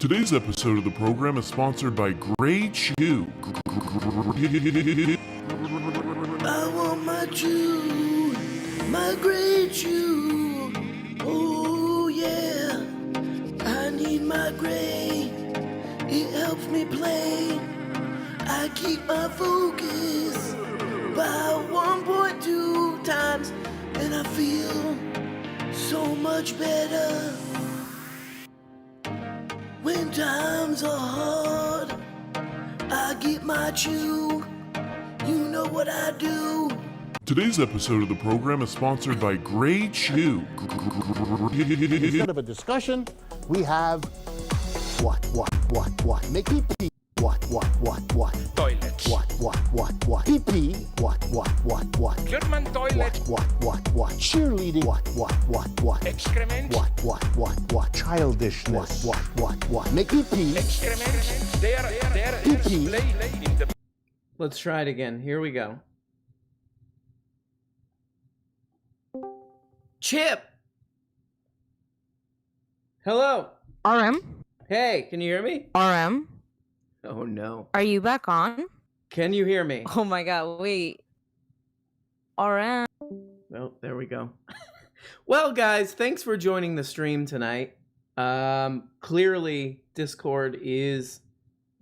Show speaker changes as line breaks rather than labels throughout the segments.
Today's episode of the program is sponsored by Grey Chew.
I want my chew, my Grey Chew. Oh yeah, I need my Grey. It helps me play. I keep my focus by 1.2 times, and I feel so much better. When times are hard, I get my chew. You know what I do.
Today's episode of the program is sponsored by Grey Chew.
Instead of a discussion, we have what? Make me pee. What?
Toilets.
What? Pee. What?
German toilet.
What? Cheerleading. What?
Excrement.
What? Childishness. What? Make me pee.
Excrement. They're
Pee-pee.
displayed in the
Let's try it again. Here we go. Chip! Hello!
RM?
Hey, can you hear me?
RM?
Oh no.
Are you back on?
Can you hear me?
Oh my god, wait. RM?
Well, there we go. Well, guys, thanks for joining the stream tonight. Clearly, Discord is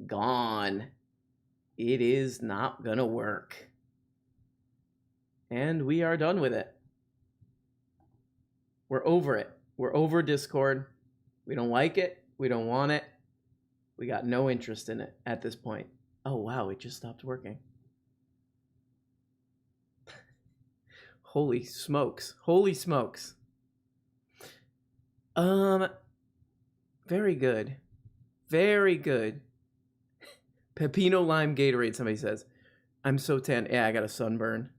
gone. It is not gonna work. And we are done with it. We're over it. We're over Discord. We don't like it. We don't want it. We got no interest in it at this point. Oh, wow, it just stopped working. Holy smokes. Holy smokes. Very good. Very good. Pepino Lime Gatorade, somebody says. I'm so tan. Yeah, I got a sunburn.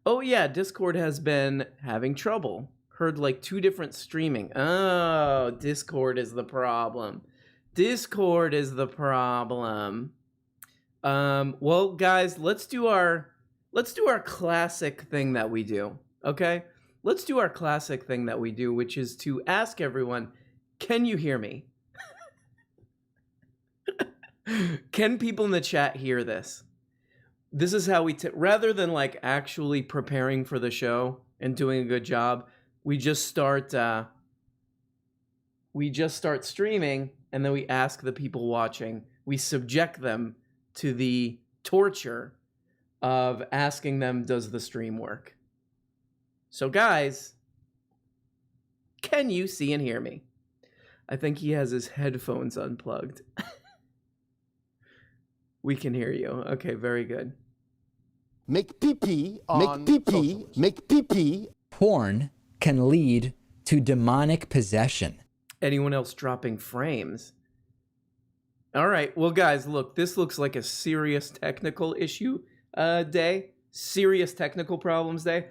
Oh, yeah, Discord has been having trouble. Heard like 2 different streaming. Oh, Discord is the problem. Discord is the problem. Well, guys, let's do our classic thing that we do, okay? Let's do our classic thing that we do, which is to ask everyone, can you hear me? Can people in the chat hear this? This is how we, rather than like actually preparing for the show and doing a good job, we just start streaming, and then we ask the people watching. We subject them to the torture of asking them, does the stream work? So guys, can you see and hear me? I think he has his headphones unplugged. We can hear you. Okay, very good.
Make pee. Make pee.
Porn can lead to demonic possession.
Anyone else dropping frames? All right. Well, guys, look, this looks like a serious technical issue day. Serious technical problems day.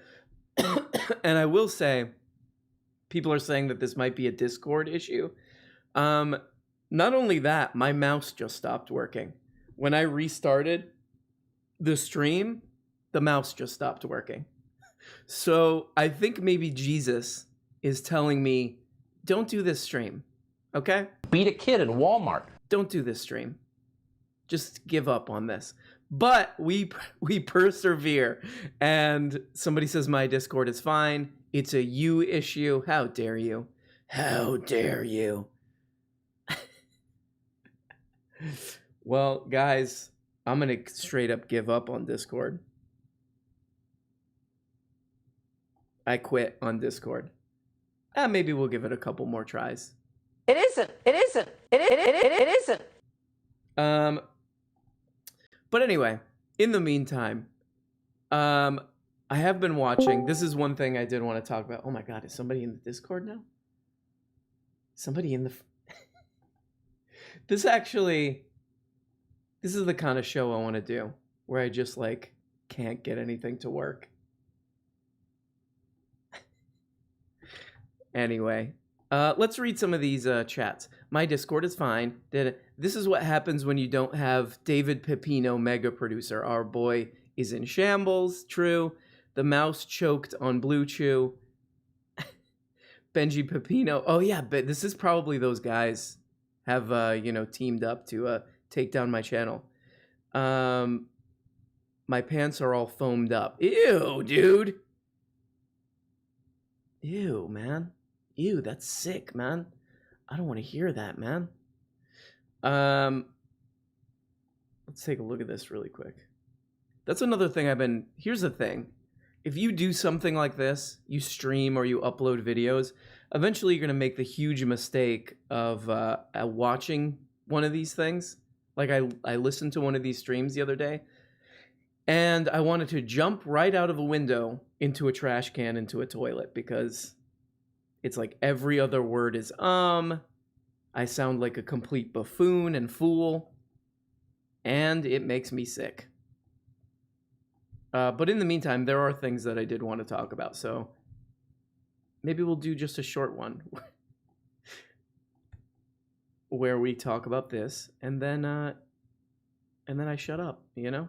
And I will say, people are saying that this might be a Discord issue. Not only that, my mouse just stopped working. When I restarted the stream, the mouse just stopped working. So I think maybe Jesus is telling me, don't do this stream, okay?
Beat a kid in Walmart.
Don't do this stream. Just give up on this. But we persevere. And somebody says my Discord is fine. It's a you issue. How dare you? How dare you? Well, guys, I'm going to straight up give up on Discord. I quit on Discord. Maybe we'll give it a couple more tries.
It isn't.
But anyway, in the meantime, I have been watching. This is one thing I did want to talk about. Oh my God, is somebody in the Discord now? Somebody in the... This is the kind of show I want to do, where I just like can't get anything to work. Anyway, let's read some of these chats. My Discord is fine. This is what happens when you don't have David Pepino, mega producer. Our boy is in shambles. True. The mouse choked on Blue Chew. Benji Pepino. Oh yeah, but this is probably those guys have teamed up to take down my channel. My pants are all foamed up. Ew, dude. Ew, man. Ew, that's sick, man. I don't want to hear that, man. Let's take a look at this really quick. That's another thing here's the thing. If you do something like this, you stream or you upload videos, eventually you're going to make the huge mistake of watching one of these things. Like I listened to one of these streams the other day, and I wanted to jump right out of a window into a trash can, into a toilet, because it's like every other word is I sound like a complete buffoon and fool, and it makes me sick. But in the meantime, there are things that I did want to talk about, so maybe we'll do just a short one where we talk about this, and then I shut up, you know?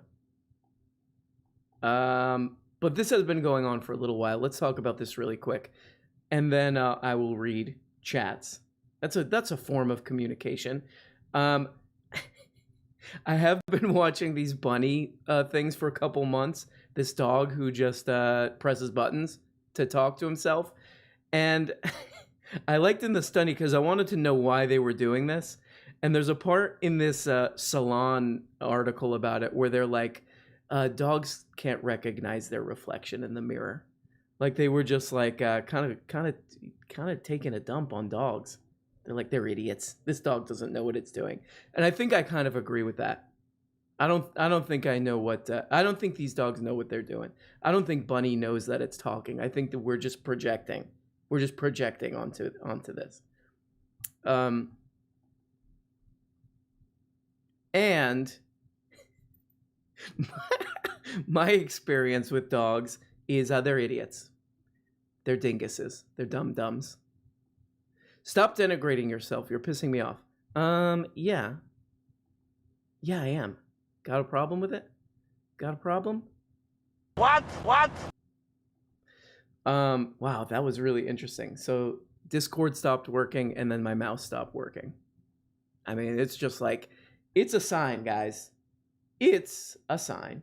But this has been going on for a little while. Let's talk about this really quick, and then I will read chats. That's a form of communication. I have been watching these bunny things for a couple months. This dog who just presses buttons to talk to himself. And I liked in the study because I wanted to know why they were doing this. And there's a part in this Salon article about it where they're like, dogs can't recognize their reflection in the mirror. Like they were just like kind of taking a dump on dogs. They're like, they're idiots. This dog doesn't know what it's doing. And I think I kind of agree with that. I don't think I know what, I don't think these dogs know what they're doing. I don't think Bunny knows that it's talking. I think that we're just projecting. We're just projecting onto this. And my experience with dogs is they're idiots. They're dinguses. They're dum-dums. Stop denigrating yourself. You're pissing me off. Yeah. Yeah, I am. Got a problem with it? Got a problem?
What?
Wow, that was really interesting. So Discord stopped working and then my mouse stopped working. I mean, it's just like, it's a sign, guys. It's a sign.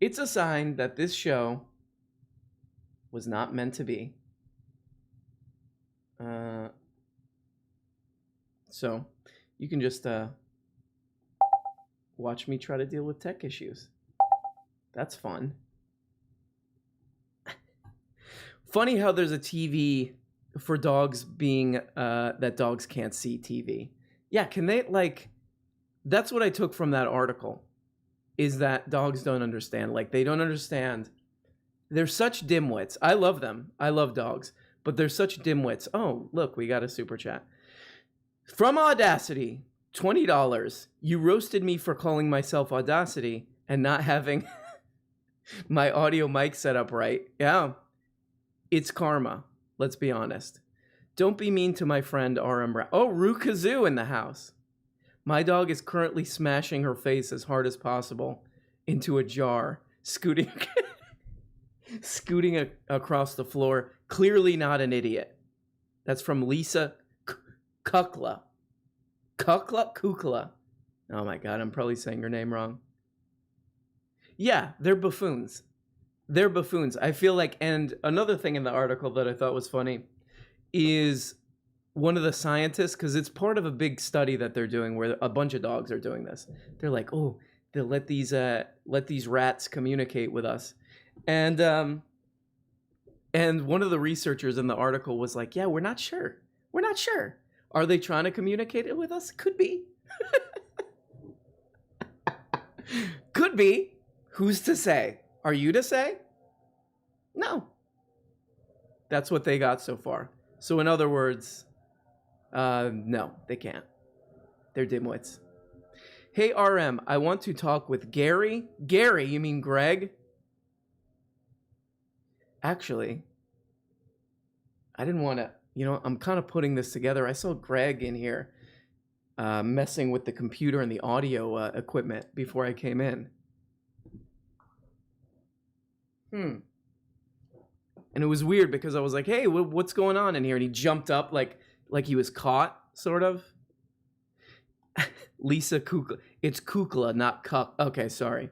It's a sign that this show was not meant to be. So you can just watch me try to deal with tech issues. That's fun. Funny how there's a TV for dogs being that dogs can't see TV. Yeah, can they, like, that's what I took from that article, is that dogs don't understand. Like, they don't understand. They're such dimwits. I love them. I love dogs. But they're such dimwits. Oh, look, we got a super chat. From Audacity, $20. You roasted me for calling myself Audacity and not having my audio mic set up right. Yeah. It's karma. Let's be honest. Don't be mean to my friend RM Brown. Oh, Rukazoo in the house. My dog is currently smashing her face as hard as possible into a jar, scooting across the floor. Clearly not an idiot. That's from Lisa Kukla. Kukla. Oh my God, I'm probably saying her name wrong. Yeah, they're buffoons. They're buffoons. I feel like, and another thing in the article that I thought was funny is one of the scientists, because it's part of a big study that they're doing where a bunch of dogs are doing this. They're like, oh, they'll let these rats communicate with us. And one of the researchers in the article was like, yeah, we're not sure. We're not sure. Are they trying to communicate it with us? Could be. Could be. Who's to say? Are you to say? No. That's what they got so far. So in other words, no, they can't. They're dimwits. Hey, RM, I want to talk with Gary. Gary, you mean Greg? Actually, I didn't want to, I'm kind of putting this together. I saw Greg in here messing with the computer and the audio equipment before I came in. And it was weird because I was like, hey, what's going on in here? And he jumped up like he was caught, sort of. Lisa Kukla. It's Kukla, not Cuck. Okay, sorry.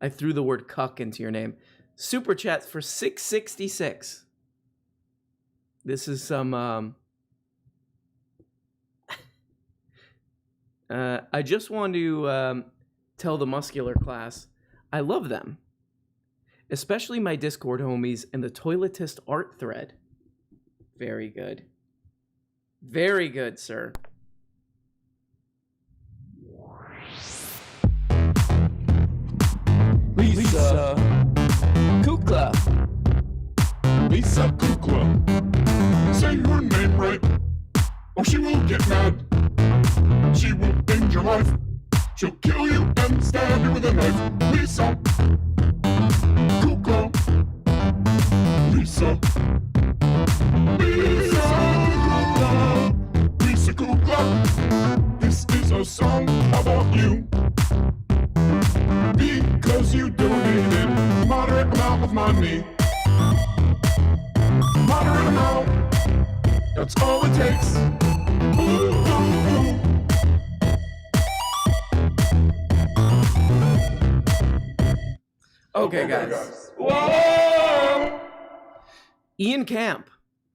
I threw the word cuck into your name. Super chats for 666. This is some I just want to tell the muscular class I love them. Especially my Discord homies and the Toiletist art thread. Very good. Very good, sir. Lisa Kukla.
Lisa Kukla. Say her name right, or she will get mad. She will end your life. She'll kill you and stab you with a knife. Lisa Kukla. Lisa. Lisa Kukla. Lisa Kukla. This is a song about you. Because you donated a moderate amount of money. Moderate amount. That's all it takes. Ooh, ooh, ooh.
Okay, guys. Whoa! Ian Camp,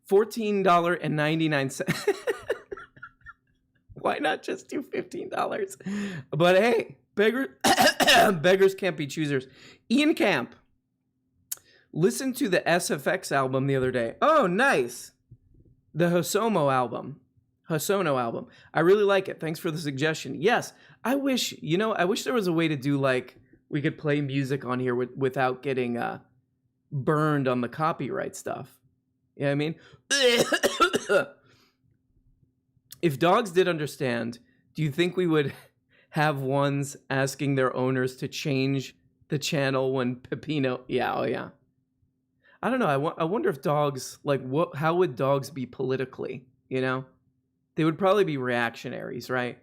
$14.99. Why not just do $15? But hey, beggars can't be choosers. Ian Camp, listened to the SFX album the other day. Oh, nice. The Hosono album. I really like it. Thanks for the suggestion. Yes, I wish there was a way to do like, we could play music on here without getting burned on the copyright stuff. You know what I mean? If dogs did understand, do you think we would have ones asking their owners to change the channel when Peppino... Yeah, oh yeah. I don't know. I wonder if dogs, like, how would dogs be politically, you know? They would probably be reactionaries, right?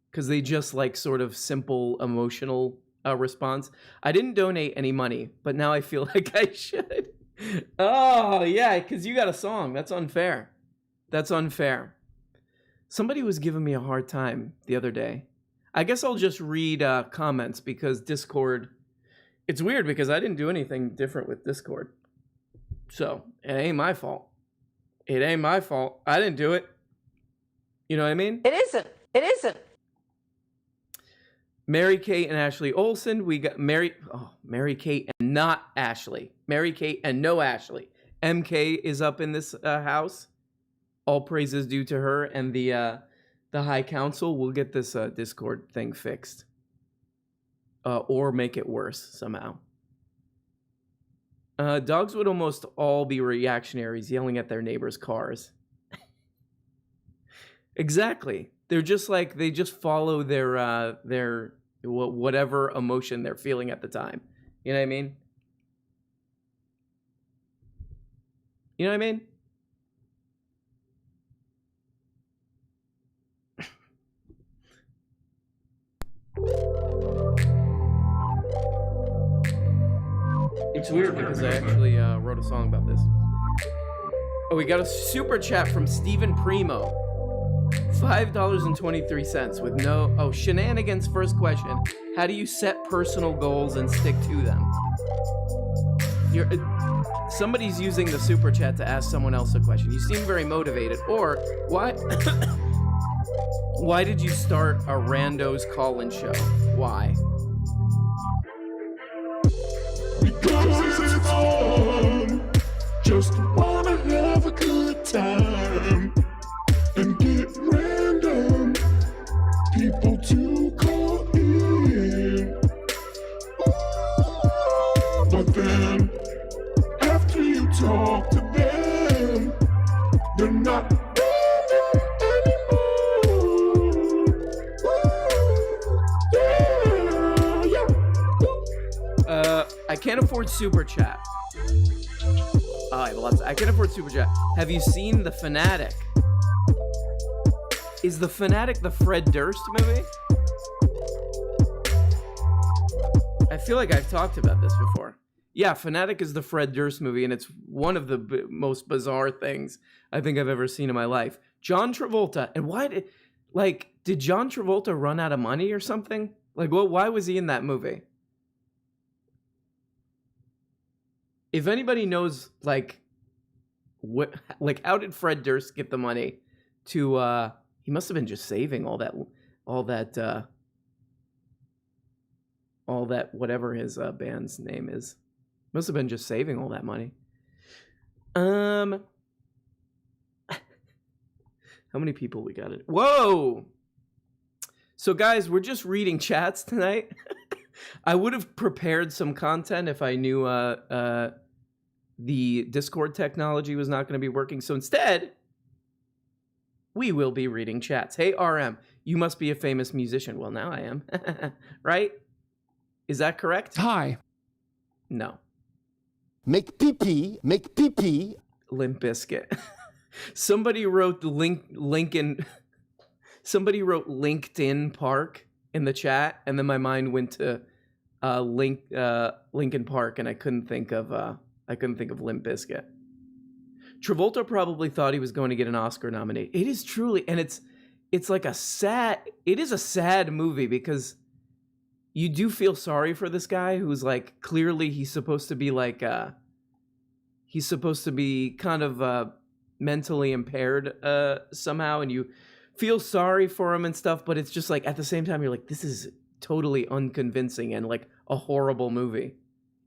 Because they just like sort of simple emotional response. I didn't donate any money, but now I feel like I should. Oh, yeah, because you got a song. That's unfair. Somebody was giving me a hard time the other day. I guess I'll just read comments because Discord... It's weird because I didn't do anything different with Discord. So, it ain't my fault. I didn't do it. You know what I mean?
It isn't.
Mary Kate and Ashley Olsen. We got Mary Kate and not Ashley. Mary Kate and no Ashley. MK is up in this house. All praises due to her and the High Council. We'll get this Discord thing fixed. Or make it worse somehow. Dogs would almost all be reactionaries yelling at their neighbors' cars. Exactly. They're just like, they just follow their whatever emotion they're feeling at the time. You know what I mean? It's weird because I actually wrote a song about this. Oh, we got a super chat from Stephen Primo. $5.23 with no... Oh, shenanigans first question. How do you set personal goals and stick to them? Somebody's using the super chat to ask someone else a question. You seem very motivated. Or, why... Why did you start a randos call-in show? Why?
Because it's fun. Just wanna have a good time and get random people to call in. But then after you talk to them, they're not random anymore. Yeah.
I can't afford super chat. I can't afford super chat. Have you seen The Fanatic? Is The Fanatic the Fred Durst movie? I feel like I've talked about this before. Yeah, Fanatic is the Fred Durst movie, and it's one of the most bizarre things I think I've ever seen in my life. John Travolta, and did John Travolta run out of money or something? Like, why was he in that movie? If anybody knows, how did Fred Durst get the money to, he must have been just saving all that, whatever his band's name is. Must have been just saving all that money. How many people we got it? Whoa! So guys, we're just reading chats tonight. I would have prepared some content if I knew the Discord technology was not going to be working. So instead, we will be reading chats. Hey, RM, you must be a famous musician. Well, now I am. Right? Is that correct?
Hi.
No.
Make pee-pee.
Limp Bizkit. Somebody wrote Lincoln. Somebody wrote LinkedIn Park in the chat, and then my mind went to Lincoln Park, and I couldn't think of Limp Bizkit. Travolta probably thought he was going to get an Oscar nomination. It is truly, and it's like a sad movie because you do feel sorry for this guy who's like, clearly he's supposed to be kind of mentally impaired somehow, and you feel sorry for him and stuff, but it's just like, at the same time, you're like, this is totally unconvincing and like a horrible movie.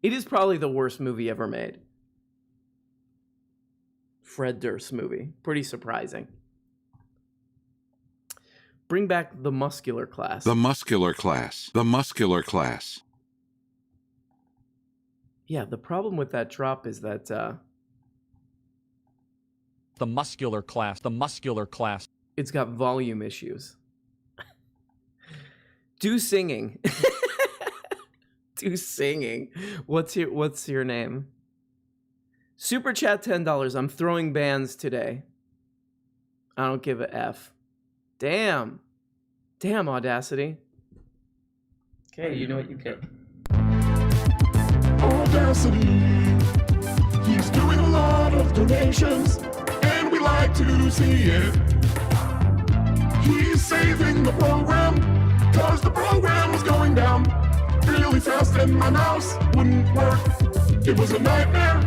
It is probably the worst movie ever made. Fred Durst movie. Pretty surprising. Bring back The Muscular Class.
The Muscular Class. The Muscular Class.
Yeah, the problem with that drop is that
The Muscular Class. The Muscular Class.
it's got volume issues. Do singing. Do singing. What's your name? Super chat $10. I'm throwing bands today. I don't give a F. Damn, Audacity. Okay, you know what you get.
Audacity. He's doing a lot of donations, and we like to see it. He's saving the program, cause the program was going down really fast and my mouse wouldn't work. It was a nightmare.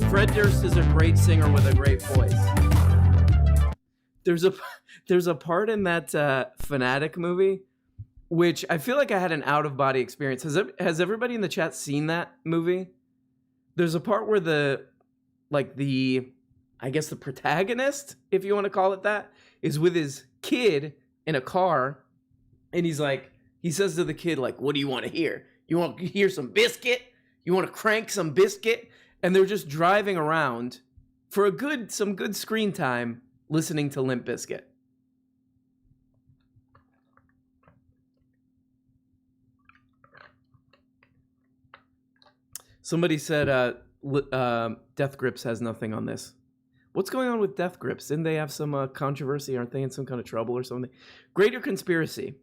Fred Durst is a great singer with a great voice. There's a part in that Fanatic movie which I feel like I had an out-of-body experience. Has everybody in the chat seen that movie? There's a part where the protagonist, if you want to call it that, is with his kid in a car, and he says to the kid, like, what do you want to hear? You want to hear some biscuit? You want to crank some biscuit? And they're just driving around for some good screen time listening to Limp Bizkit. Somebody said Death Grips has nothing on this. What's going on with Death Grips? Didn't they have some controversy? Aren't they in some kind of trouble or something? Greater conspiracy.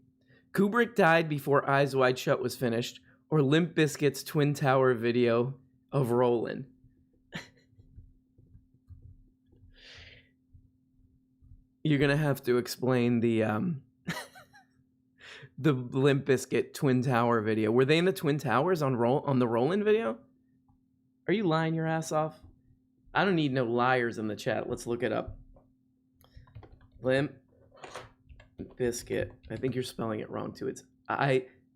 Kubrick died before Eyes Wide Shut was finished, or Limp Bizkit's Twin Tower video of Rollin'. You're going to have to explain the the Limp Bizkit Twin Tower video. Were they in the Twin Towers on the Rollin' video? Are you lying your ass off? I don't need no liars in the chat. Let's look it up. Limp Bizkit. I think you're spelling it wrong too. It's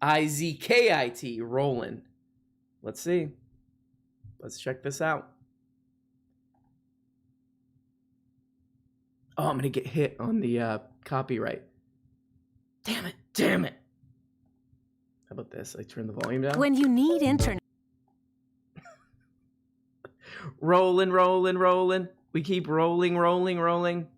Izkit, Rollin'. Let's see. Let's check this out. Oh, I'm going to get hit on the copyright. Damn it. How about this? I turn the volume down.
When you need internet.
Rolling. We keep rolling.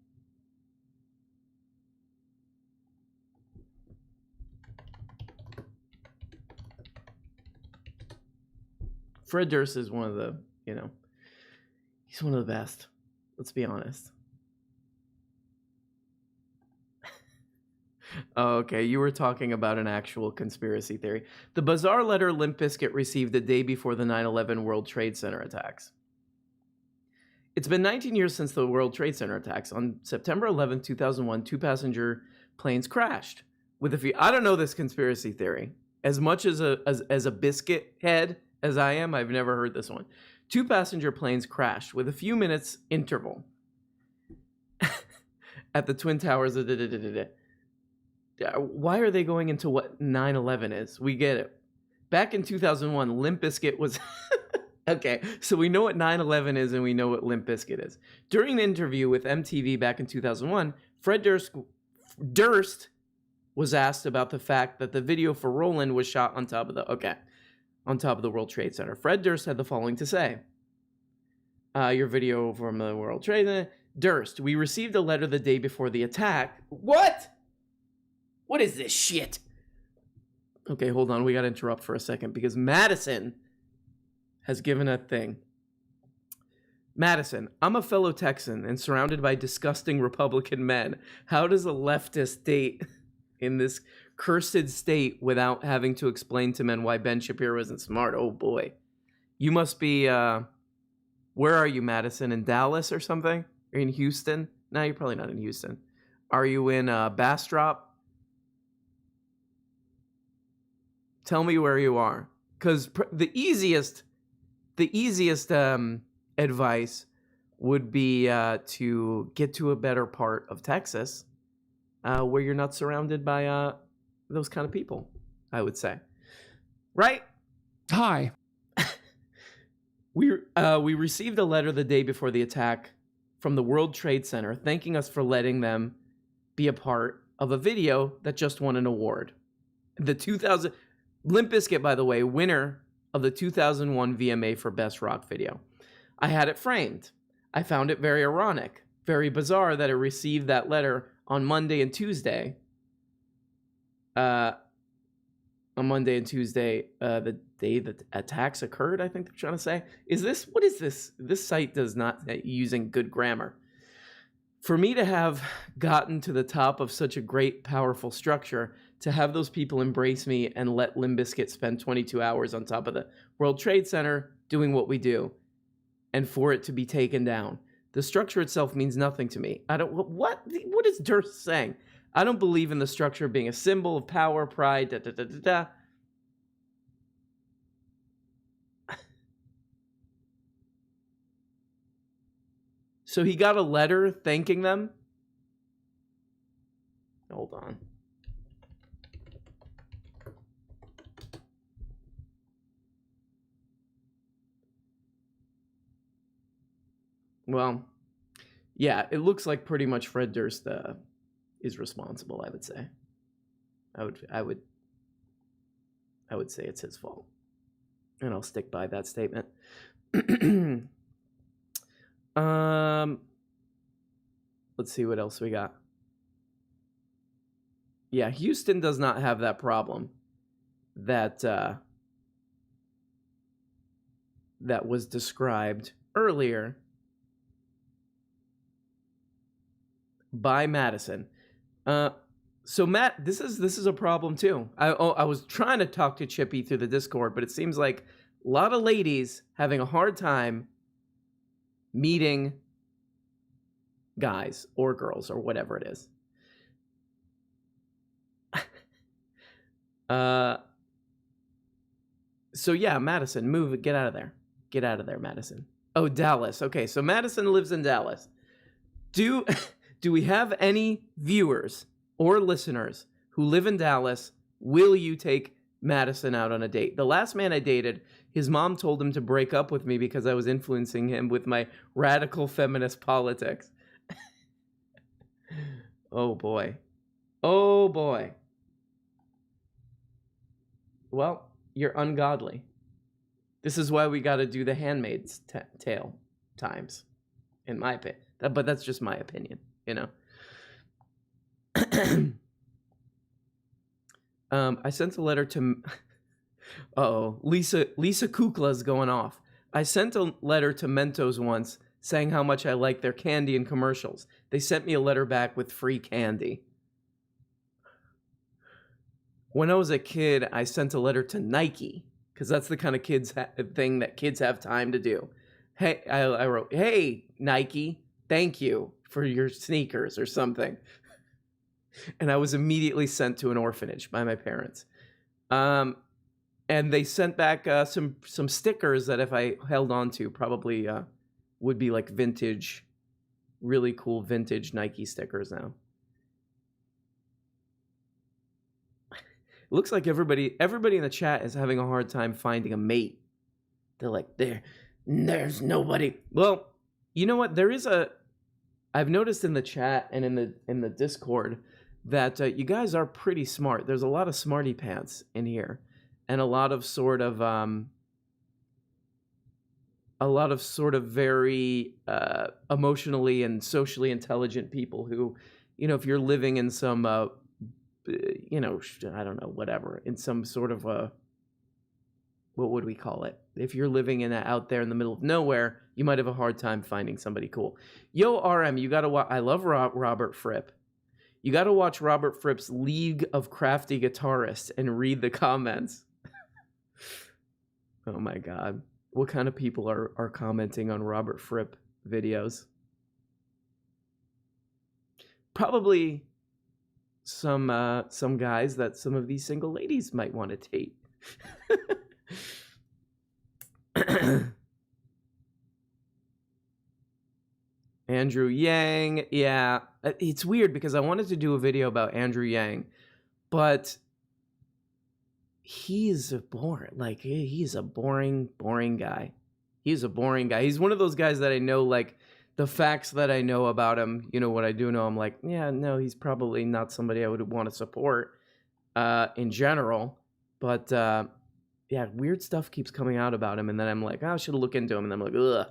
Fred Durst is one of the, he's one of the best. Let's be honest. Oh, okay, you were talking about an actual conspiracy theory. The bizarre letter Limp Bizkit received the day before the 9/11 World Trade Center attacks. It's been 19 years since the World Trade Center attacks. On September 11, 2001, 2 passenger planes crashed. With a few, I don't know this conspiracy theory. As much as a biscuit head as I am, I've never heard this one. 2 passenger planes crashed with a few minutes interval at the Twin Towers. Why are they going into what 9/11 is? We get it. Back in 2001, Limp Bizkit was... Okay, so we know what 9/11 is and we know what Limp Bizkit is. During an interview with MTV back in 2001, Fred Durst was asked about the fact that the video for Roland was shot on top of the World Trade Center. Fred Durst had the following to say. Your video from the World Trade Center. Durst, we received a letter the day before the attack. What? What is this shit? Okay, hold on. We got to interrupt for a second because Madison has given a thing. Madison, I'm a fellow Texan and surrounded by disgusting Republican men. How does a leftist date in this cursed state without having to explain to men why Ben Shapiro isn't smart? Oh boy. You must be, where are you, Madison? In Dallas or something? Are you in Houston? No, you're probably not in Houston. Are you in Bastrop? Tell me where you are. Because the easiest advice would be to get to a better part of Texas where you're not surrounded by those kind of people, I would say. Right?
Hi.
We received a letter the day before the attack from the World Trade Center thanking us for letting them be a part of a video that just won an award. Limp Bizkit, by the way, winner of the 2001 VMA for Best Rock Video. I had it framed. I found it very ironic, very bizarre that it received that letter on Monday and Tuesday. On Monday and Tuesday, the day that attacks occurred, I think they're trying to say. What is this? This site does not using good grammar. For me to have gotten to the top of such a great, powerful structure, to have those people embrace me and let Limp Bizkit spend 22 hours on top of the World Trade Center doing what we do, and for it to be taken down. The structure itself means nothing to me. What is Durst saying? I don't believe in the structure being a symbol of power, pride, So he got a letter thanking them? Hold on. Well, yeah, it looks like pretty much Fred Durst is responsible, I would say. I would say it's his fault. And I'll stick by that statement. Let's see what else we got. Yeah, Houston does not have that problem that that was described earlier by Madison. So Matt, this is a problem too. I was trying to talk to Chippy through the Discord, but it seems like a lot of ladies having a hard time meeting guys or girls or whatever it is. So yeah, Madison, get out of there. Get out of there, Madison. Oh, Dallas. Okay, so Madison lives in Dallas. Do we have any viewers or listeners who live in Dallas? Will you take Madison out on a date? The last man I dated, his mom told him to break up with me because I was influencing him with my radical feminist politics. Oh boy. Oh boy. Well, you're ungodly. This is why we got to do the Handmaid's Tale times, in my opinion. But that's just my opinion, you know. I sent a letter to... Lisa Kukla's going off. I sent a letter to Mentos once saying how much I like their candy and commercials. They sent me a letter back with free candy. when I was a kid, I sent a letter to Nike because that's the kind of thing that kids have time to do. Hey, I wrote, "Hey, Nike, thank you for your sneakers," or something. And I was immediately sent to an orphanage by my parents. And they sent back some stickers that if I held on to, probably would be like vintage, really cool vintage Nike stickers now. It looks like everybody in the chat is having a hard time finding a mate. They're like, there's nobody. Well, you know what? I've noticed in the chat and in the Discord that you guys are pretty smart. There's a lot of smarty pants in here, and a lot of sort of very emotionally and socially intelligent people who, you know, if you're living in some you know, I don't know, whatever, in some sort of what would we call it? If you're living out there in the middle of nowhere, you might have a hard time finding somebody cool. Yo, RM, you gotta watch. I love Robert Fripp. You gotta watch Robert Fripp's League of Crafty Guitarists and read the comments. Oh my God, what kind of people are commenting on Robert Fripp videos? Probably some guys that some of these single ladies might want to date. Andrew Yang, yeah. It's weird because I wanted to do a video about Andrew Yang, but he's a boring guy. He's a boring guy. He's one of those guys that I know, like, the facts that I know about him, you know, what I do know, I'm like, yeah, no, he's probably not somebody I would want to support in general. But, yeah, weird stuff keeps coming out about him, and then I'm like, oh, I should look into him, and I'm like, ugh.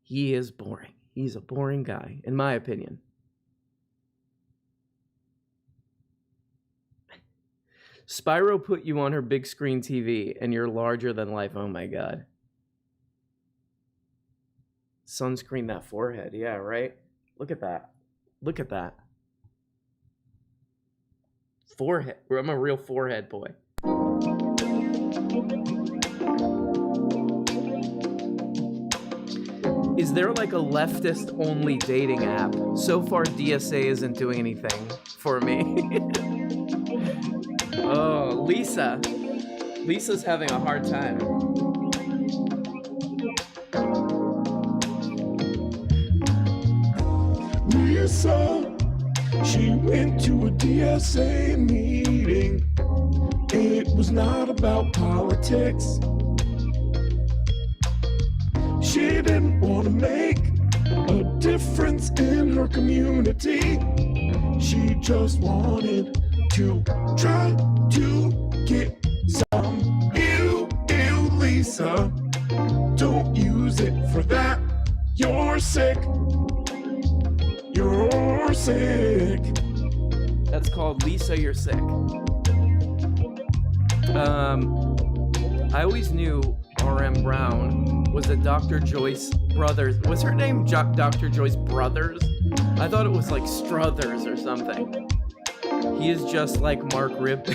He is boring. He's a boring guy, in my opinion. Spyro put you on her big screen TV, and you're larger than life. Oh, my God. Sunscreen that forehead. Yeah, right? Look at that. Look at that. Forehead. I'm a real forehead boy. Is there like a leftist only dating app? So far, DSA isn't doing anything for me. Oh, Lisa. Lisa's having a hard time.
Lisa, she went to a DSA meeting. It was not about politics. She didn't want to make a difference in her community. She just wanted to try to get some. Ew, Lisa, don't use it for that. You're sick. You're sick.
That's called Lisa, You're Sick. I always knew R.M. Brown was the Dr. Joyce Brothers. Was her name Dr. Joyce Brothers? I thought it was like Struthers or something. He is just like Mark Ribbier.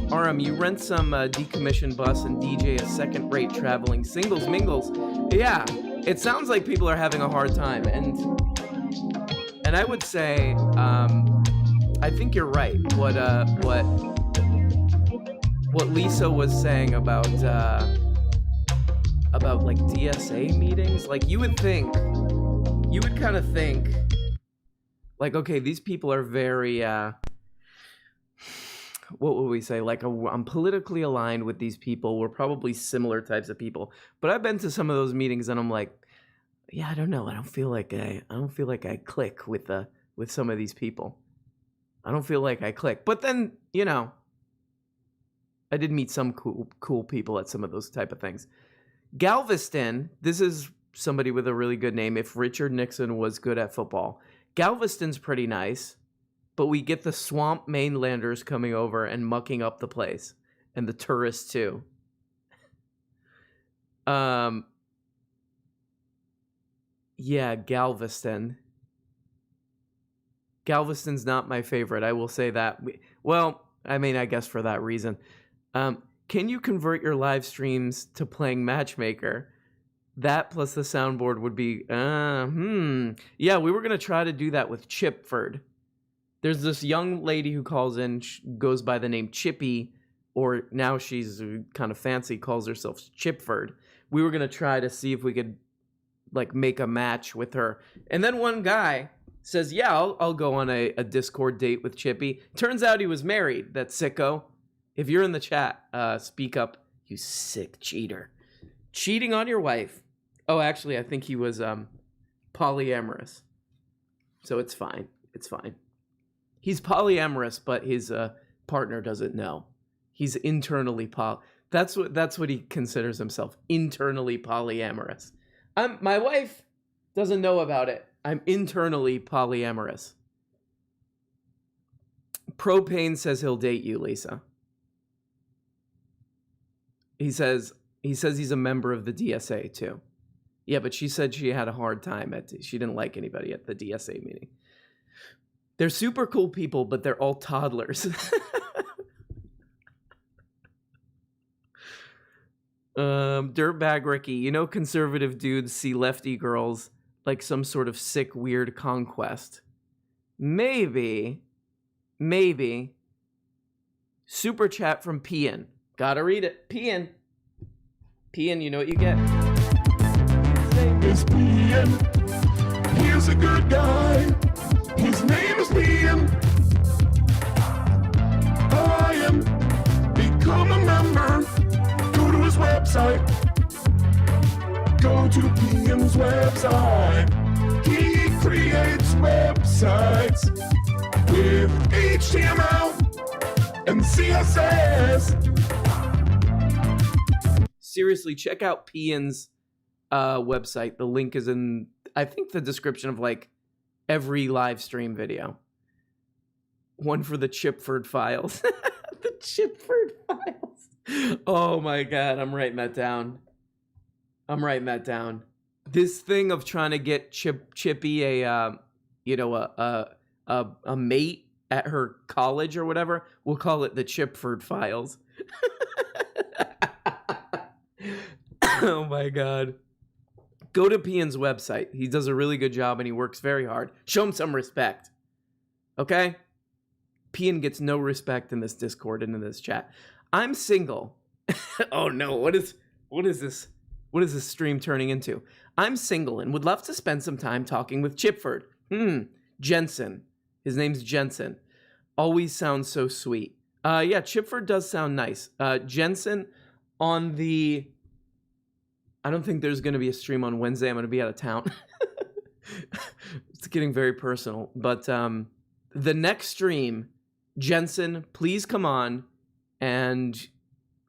RM, you rent some decommissioned bus and DJ a second-rate traveling singles mingles. Yeah, it sounds like people are having a hard time, and I would say, I think you're right. What Lisa was saying about like DSA meetings, like you would kind of think, like, okay, these people are very. What would we say? Like, I'm politically aligned with these people. We're probably similar types of people. But I've been to some of those meetings, and I'm like, yeah, I don't know. I don't feel like I click with some of these people. I don't feel like I click. But then, you know, I did meet some cool people at some of those type of things. Galveston. This is somebody with a really good name. If Richard Nixon was good at football, Galveston's pretty nice. But we get the swamp mainlanders coming over and mucking up the place. And the tourists, too. Yeah, Galveston. Galveston's not my favorite. I will say that. Well, I mean, I guess for that reason. Can you convert your live streams to playing Matchmaker? That plus the soundboard would be, Yeah, we were going to try to do that with Chipford. There's this young lady who calls in, goes by the name Chippy, or now she's kind of fancy, calls herself Chipford. We were going to try to see if we could, like, make a match with her. And then one guy says, yeah, I'll go on a Discord date with Chippy. Turns out he was married, that sicko. If you're in the chat, speak up, you sick cheater. Cheating on your wife. Oh, actually, I think he was polyamorous. So it's fine. It's fine. He's polyamorous, but his partner doesn't know. He's internally That's what he considers himself. Internally polyamorous. My wife doesn't know about it. I'm internally polyamorous. Propane says he'll date you, Lisa. He says he's a member of the DSA too. Yeah, but she said she had a hard time she didn't like anybody at the DSA meeting. They're super cool people, but they're all toddlers. Dirtbag Ricky, you know conservative dudes see lefty girls like some sort of sick, weird conquest. Maybe. Super chat from Pian. Gotta read it. Pian, you know what you get.
His name is Pian. He's a good guy. His name is Pian. Become a member. Go to his website. Go to Pian's website. He creates websites with HTML and CSS.
Seriously, check out Pian's website. The link is in, I think, the description of like every live stream video. One for the Chipford files. The Chipford files. Oh my God, I'm writing that down. This thing of trying to get Chippy a mate at her college or whatever, we'll call it the Chipford files. Oh my God. Go to Pian's website. He does a really good job and he works very hard. Show him some respect. Okay? Pian gets no respect in this Discord and in this chat. I'm single. Oh no, what is this? What is this stream turning into? I'm single and would love to spend some time talking with Chipford. Jensen. His name's Jensen. Always sounds so sweet. Yeah, Chipford does sound nice. Jensen, on the... I don't think there's going to be a stream on Wednesday. I'm going to be out of town. It's getting very personal. But the next stream, Jensen, please come on. And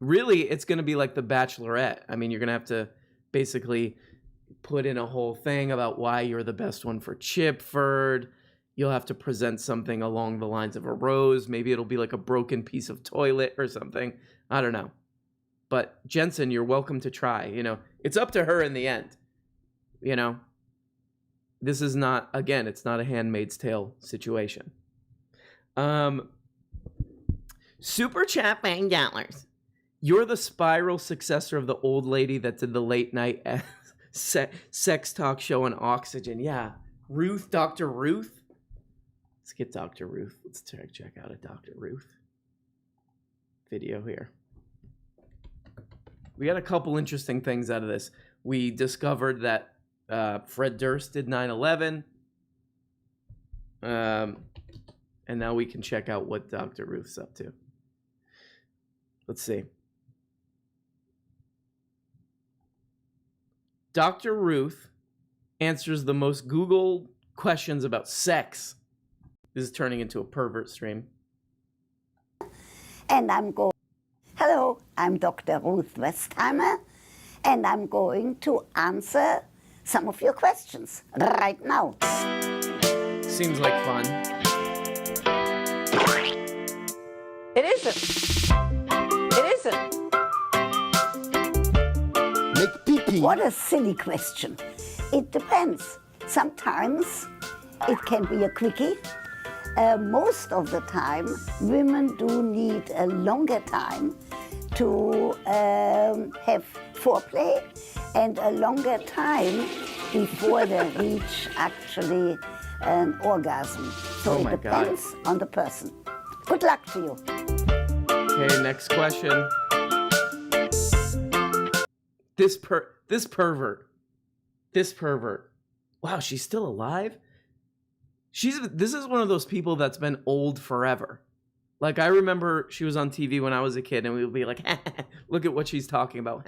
really, it's going to be like The Bachelorette. I mean, you're going to have to basically put in a whole thing about why you're the best one for Chipford. You'll have to present something along the lines of a rose. Maybe it'll be like a broken piece of toilet or something. I don't know. But Jensen, you're welcome to try. You know, it's up to her in the end. You know, this is not, again, it's not a Handmaid's Tale situation. Super chat $9. You're the spiral successor of the old lady that did the late night sex talk show on Oxygen. Yeah, Ruth, Dr. Ruth. Let's get Dr. Ruth. Let's check out a Dr. Ruth video here. We got a couple interesting things out of this. We discovered that Fred Durst did 9/11. And now we can check out what Dr. Ruth's up to. Let's see. Dr. Ruth answers the most Googled questions about sex. This is turning into a pervert stream.
And I'm going... Hello, I'm Dr. Ruth Westheimer, and I'm going to answer some of your questions right now.
Seems like fun.
It isn't. It isn't.
Make pee-pee.
What a silly question. It depends. Sometimes it can be a quickie, Most of the time, women do need a longer time to have foreplay and a longer time before they reach actually an orgasm. So
Oh
it
my God.
depends on the person. Good luck to you.
Okay, next question. This pervert. Wow, she's still alive? This is one of those people that's been old forever. Like, I remember she was on TV when I was a kid, and we would be like, look at what she's talking about.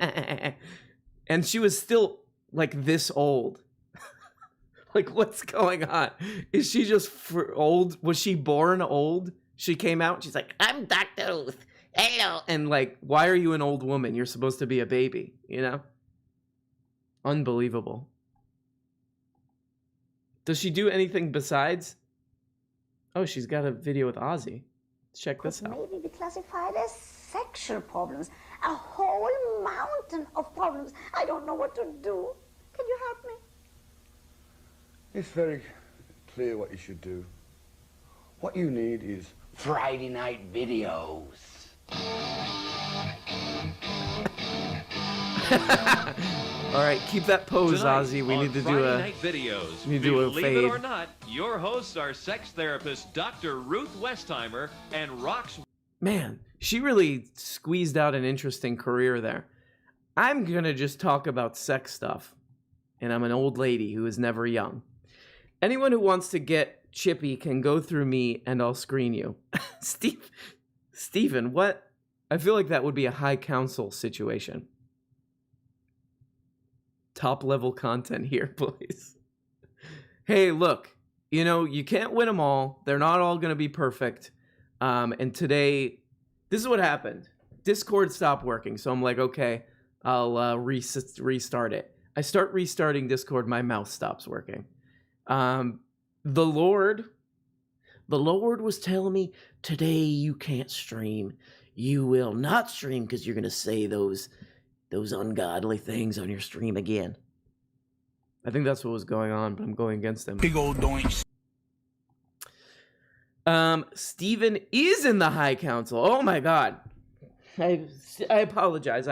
And she was still, like, this old. Like, what's going on? Is she just old? Was she born old? She came out, and she's like, I'm Dr. Ruth. Hello. And, like, why are you an old woman? You're supposed to be a baby, you know? Unbelievable. Does she do anything besides? Oh, she's got a video with Ozzy. Check this out.
Maybe be classified as sexual problems. A whole mountain of problems. I don't know what to do. Can you help me?
It's very clear what you should do. What you need is Friday night videos.
All right, keep that pose, Ozzy. We need to do a
Night videos.
we need to do a
Believe
fade.
it or not, your hosts are sex therapist Dr. Ruth Westheimer and Rox.
Man, she really squeezed out an interesting career there. I'm gonna just talk about sex stuff, and I'm an old lady who is never young. Anyone who wants to get chippy can go through me, and I'll screen you. Steven, what? I feel like that would be a high council situation. Top level content here, please. Hey, look, you know, you can't win them all. They're not all going to be perfect. And today, this is what happened. Discord stopped working. So I'm like, okay, I'll restart it. I start restarting Discord. My mouse stops working. The Lord was telling me, today you can't stream. You will not stream because you're going to say those ungodly things on your stream again. I think that's what was going on, but I'm going against them.
Big old doinks.
Steven is in the High Council. Oh my God. I apologize.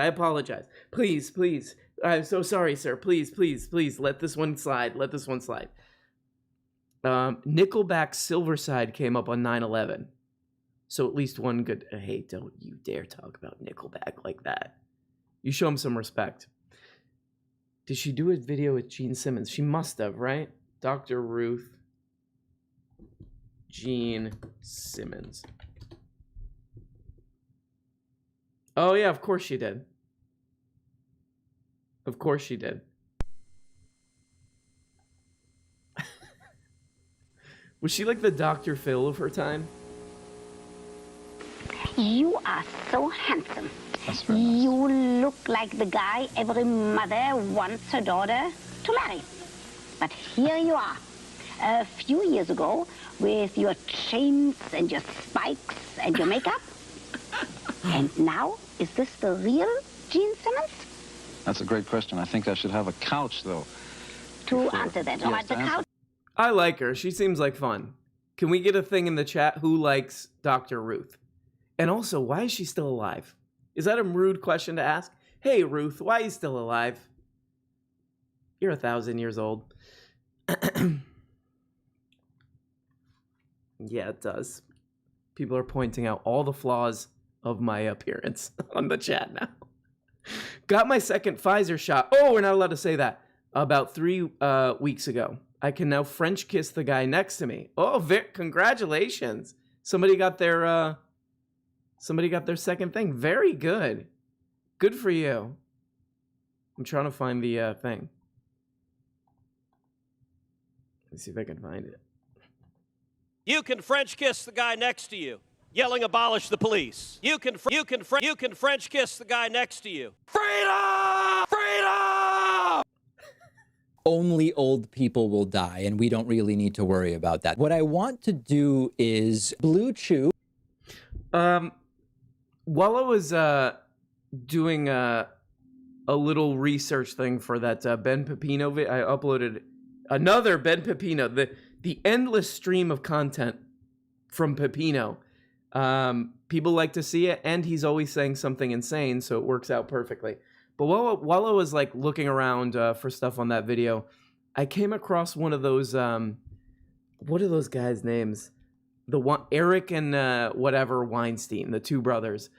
Please. I'm so sorry, sir. Please. Let this one slide. Nickelback Silverside came up on 9/11. So at least one good... Hey, don't you dare talk about Nickelback like that. You show him some respect. Did she do a video with Gene Simmons? She must have, right? Dr. Ruth. Gene Simmons. Oh, yeah, of course she did. Was she like the Dr. Phil of her time?
You are so handsome.
That's very nice.
You look like the guy every mother wants her daughter to marry. But here you are, a few years ago, with your chains and your spikes and your makeup. And now, is this the real Gene Simmons?
That's a great question. I think I should have a couch, though.
To answer that,
Yes,
the
to answer.
couch.
I like her. She seems like fun. Can we get a thing in the chat? Who likes Dr. Ruth? And also, why is she still alive? Is that a rude question to ask? Hey, Ruth, why are you still alive? You're 1,000 years old. Yeah, it does. People are pointing out all the flaws of my appearance on the chat now. Got my second Pfizer shot. Oh, we're not allowed to say that. About 3 weeks ago. I can now French kiss the guy next to me. Oh, congratulations. Somebody got their second thing. Very good. Good for you. I'm trying to find the thing. Let's see if I can find it.
You can French kiss the guy next to you, yelling "Abolish the police." You can French kiss the guy next to you. Freedom! Freedom!
Only old people will die, and we don't really need to worry about that. What I want to do is Blue Chew.
While I was doing a little research thing for that Ben Pepino video, I uploaded another Ben Pepino. The endless stream of content from Peppino. People like to see it, and he's always saying something insane, so it works out perfectly. But while I was like looking around for stuff on that video, I came across one of those what are those guys' names? The one Eric and whatever Weinstein, the two brothers,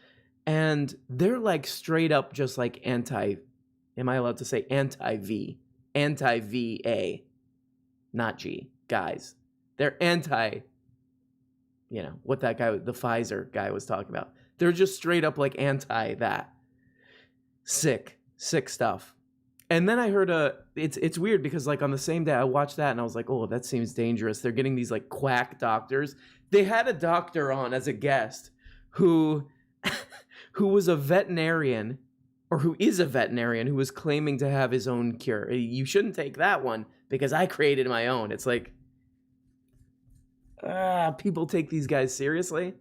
and they're like straight up just like anti. Am I allowed to say anti-V, anti-VA, not G guys? They're anti. You know what that guy, the Pfizer guy, was talking about. They're just straight up like anti that. Sick stuff. And then I heard it's weird because like on the same day I watched that and I was like, oh, that seems dangerous. They're getting these like quack doctors. They had a doctor on as a guest who was a veterinarian, or who is a veterinarian, who was claiming to have his own cure. You shouldn't take that one because I created my own. It's like, people take these guys seriously.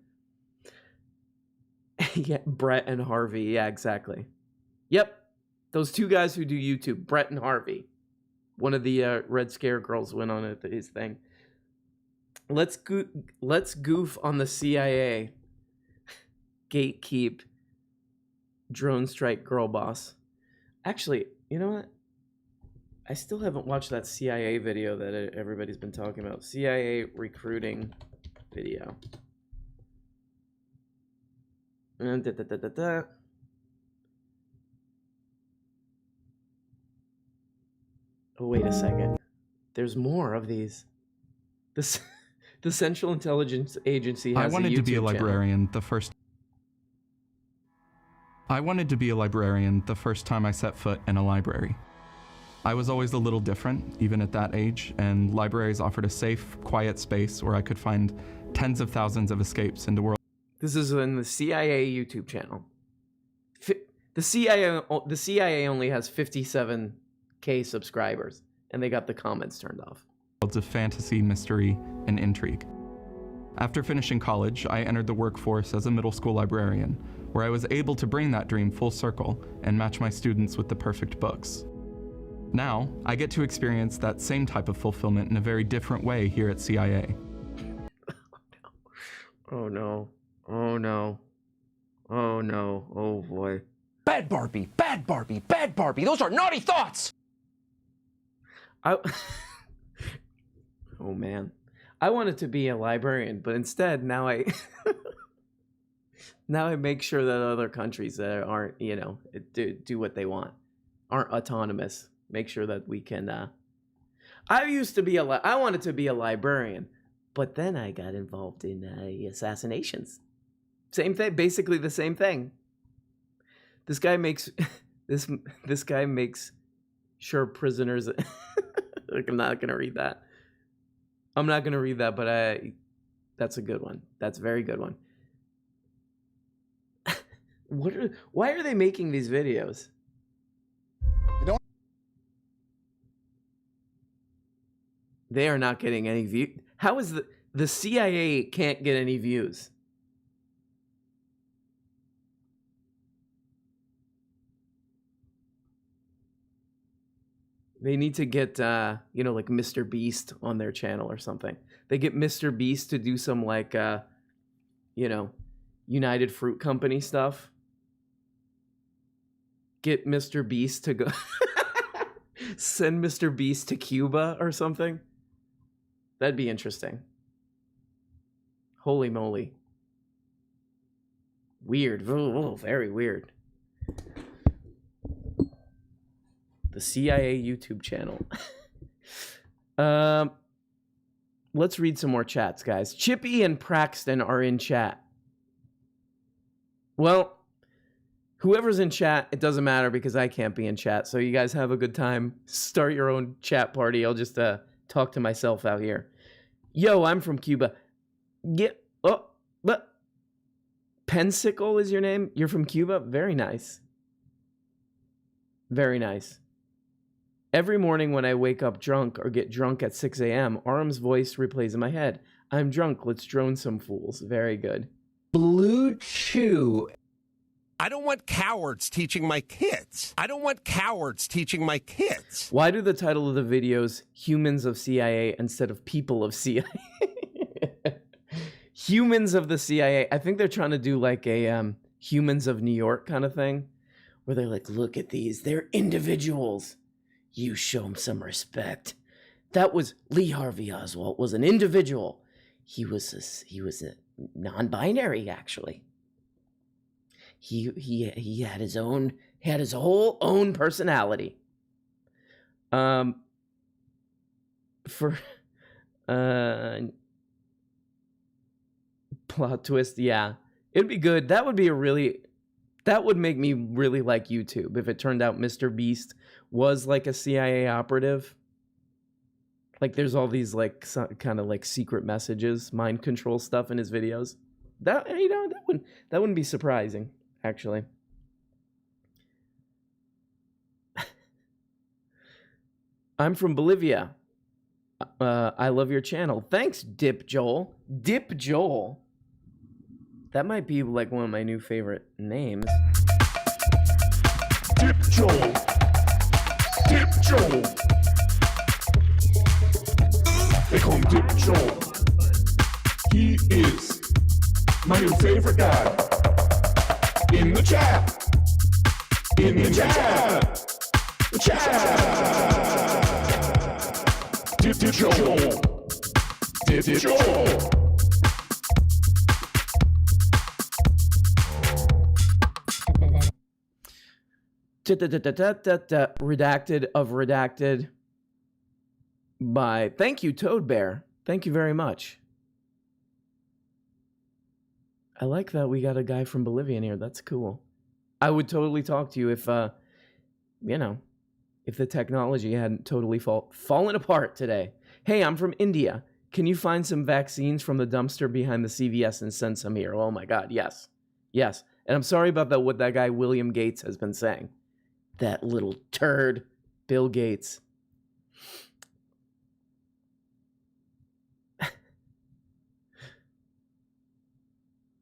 Yeah, Brett and Harvey. Yeah, exactly. Yep. Those two guys who do YouTube, Brett and Harvey. One of the Red Scare girls went on his thing. Let's goof on the CIA. Gatekeep. Drone strike girl boss. Actually, you know what? I still haven't watched that CIA video that everybody's been talking about. CIA recruiting video. Oh, wait a second. There's more of these. The Central Intelligence Agency has
I wanted to be a
YouTube channel.
librarian the first. I wanted to be a librarian the first time I set foot in a library. I was always a little different, even at that age, and libraries offered a safe, quiet space where I could find tens of thousands of escapes into worlds.
This is in the CIA YouTube channel. The CIA only has 57K subscribers, and they got the comments turned off.
Of fantasy, mystery, and intrigue. After finishing college, I entered the workforce as a middle school librarian, where I was able to bring that dream full circle and match my students with the perfect books. Now, I get to experience that same type of fulfillment in a very different way here at CIA.
Oh no. Oh no. Oh no. Oh boy.
Bad Barbie, bad Barbie, bad Barbie. Those are naughty thoughts.
Oh man. I wanted to be a librarian, but instead now I make sure that other countries that aren't, you know, do what they want, aren't autonomous. Make sure that we can I wanted to be a librarian, but then I got involved in assassinations. Same thing, basically the same thing. This guy makes this guy makes sure prisoners I'm not going to read that. I'm not going to read that, but that's a good one. That's a very good one. Why are they making these videos? They are not getting any views. How is the CIA can't get any views? They need to get, you know, like Mr. Beast on their channel or something. They get Mr. Beast to do some like, you know, United Fruit Company stuff. Get Mr. Beast to go... Send Mr. Beast to Cuba or something. That'd be interesting. Holy moly. Weird. Oh, very weird. The CIA YouTube channel. Let's read some more chats, guys. Chippy and Praxton are in chat. Well, whoever's in chat, it doesn't matter because I can't be in chat. So you guys have a good time. Start your own chat party. I'll just talk to myself out here. Yo, I'm from Cuba. But Pensicle is your name? You're from Cuba? Very nice. Very nice. Every morning when I wake up drunk or get drunk at 6 a.m., Aram's voice replays in my head. I'm drunk. Let's drone some fools. Very good.
Blue Chew.
I don't want cowards teaching my kids. I don't want cowards teaching my kids.
Why do the title of the videos Humans of CIA instead of People of CIA? Humans of the CIA. I think they're trying to do like a Humans of New York kind of thing, where they're like, look at these, they're individuals. You show them some respect. That was Lee Harvey Oswald was an individual. He was a non-binary actually. He had his whole own personality. Plot twist, yeah. It'd be good. That would make me really like YouTube if it turned out Mr. Beast was like a CIA operative. Like there's all these like kind of like secret messages, mind control stuff in his videos. That wouldn't be surprising, actually. I'm from Bolivia. I love your channel. Thanks, Dip Joel. Dip Joel. That might be like one of my new favorite names.
Dip Joel. Dip Joel. They call him Dip Joel. He is my new favorite guy. In the chat. In the chat. The chat. Dip Joel. Dip Joel.
Redacted of redacted by thank you Toad Bear. Thank you very much. I like that we got a guy from Bolivia in here. That's cool. I would totally talk to you if if the technology hadn't totally fallen apart today. Hey, I'm from India. Can you find some vaccines from the dumpster behind the CVS and send some here? Oh my God, yes. Yes. And I'm sorry about that, what that guy William Gates has been saying. That little turd, Bill Gates.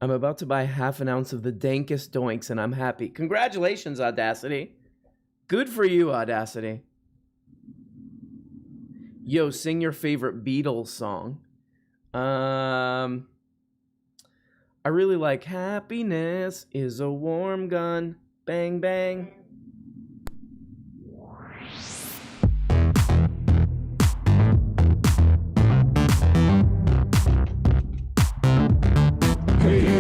I'm about to buy half an ounce of the dankest doinks and I'm happy. Congratulations, Audacity. Good for you, Audacity. Yo, sing your favorite Beatles song. I really like Happiness is a Warm Gun. Bang, bang.
Hey,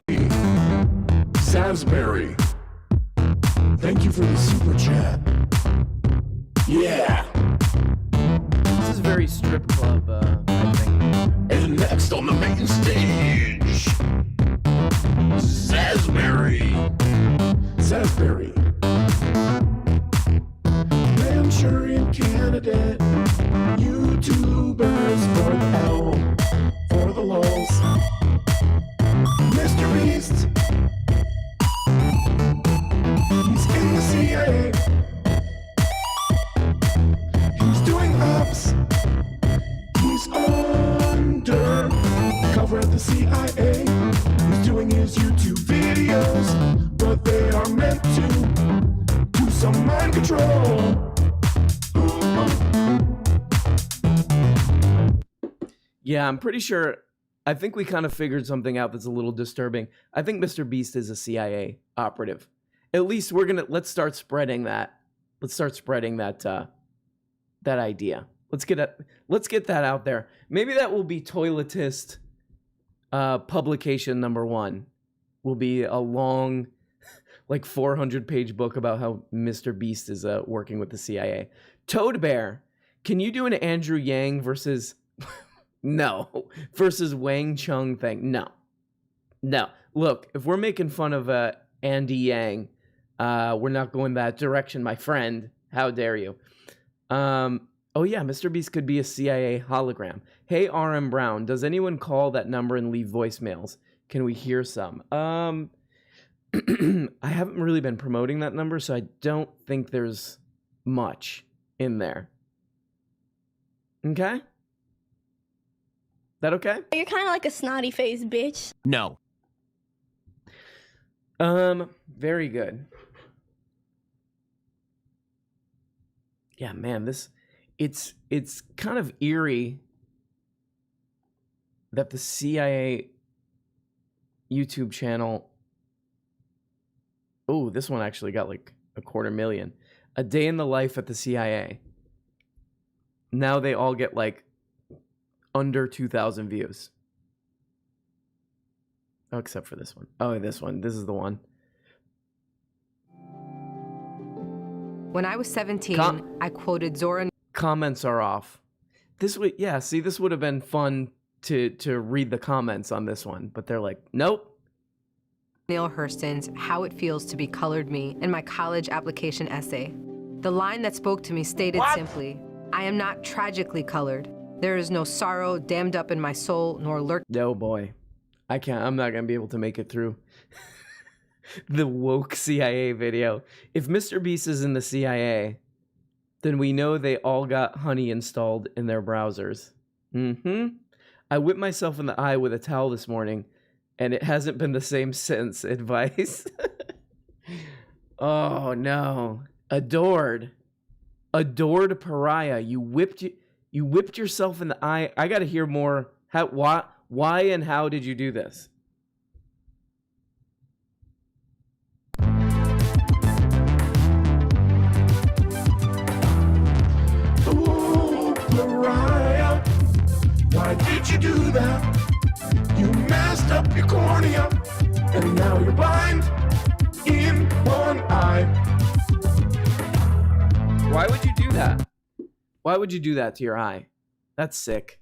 Salisbury. Thank you for the super chat. Yeah.
This is very strip club, I think.
And next on the main stage, Salisbury. Salisbury. Manchurian candidate. YouTubers for the L. For the lulz. Mr. Beast. He's in the CIA. He's doing ups. He's under cover of the CIA. He's doing his YouTube videos, but they are meant to do some mind control.
Yeah, I'm pretty sure. I think we kind of figured something out that's a little disturbing. I think Mr. Beast is a CIA operative. At least let's start spreading that. Let's start spreading that that idea. Let's get that out there. Maybe that will be Toiletist publication number 1. Will be a long, like 400-page book about how Mr. Beast is working with the CIA. Toad Bear, can you do an Andrew Yang versus versus Wang Chung thing? No. Look, if we're making fun of Andy Yang, we're not going that direction, my friend. How dare you? Oh yeah, Mr. Beast could be a CIA hologram. Hey, RM Brown, does anyone call that number and leave voicemails? Can we hear some? I haven't really been promoting that number, so I don't think there's much in there. Okay? That okay?
You're kind of like a snotty faced bitch.
No.
Very good. Yeah, man, it's kind of eerie that the CIA YouTube channel. Oh, this one actually got like 250,000. A Day in the Life at the CIA. Now they all get like under 2,000 views. Oh, except for this one. Oh, this one. This is the one.
When I was 17, I quoted Zora.
Comments are off. This would, yeah, see, this would have been fun to read the comments on this one, but they're like, nope.
Neil Hurston's How It Feels to Be Colored Me in my college application essay. The line that spoke to me stated simply, I am not tragically colored. There is no sorrow dammed up in my soul, nor lurk.
No, boy. I'm not going to be able to make it through the woke CIA video. If Mr. Beast is in the CIA, then we know they all got honey installed in their browsers. I whipped myself in the eye with a towel this morning, and it hasn't been the same since. Advice. Oh, no. Adored pariah. You whipped yourself in the eye. I got to hear more. Why and how did you do this?
Oh, pariah, why did you do that? You messed up your cornea, and now you're blind in one eye.
Why would you do that? Why would you do that to your eye? That's sick.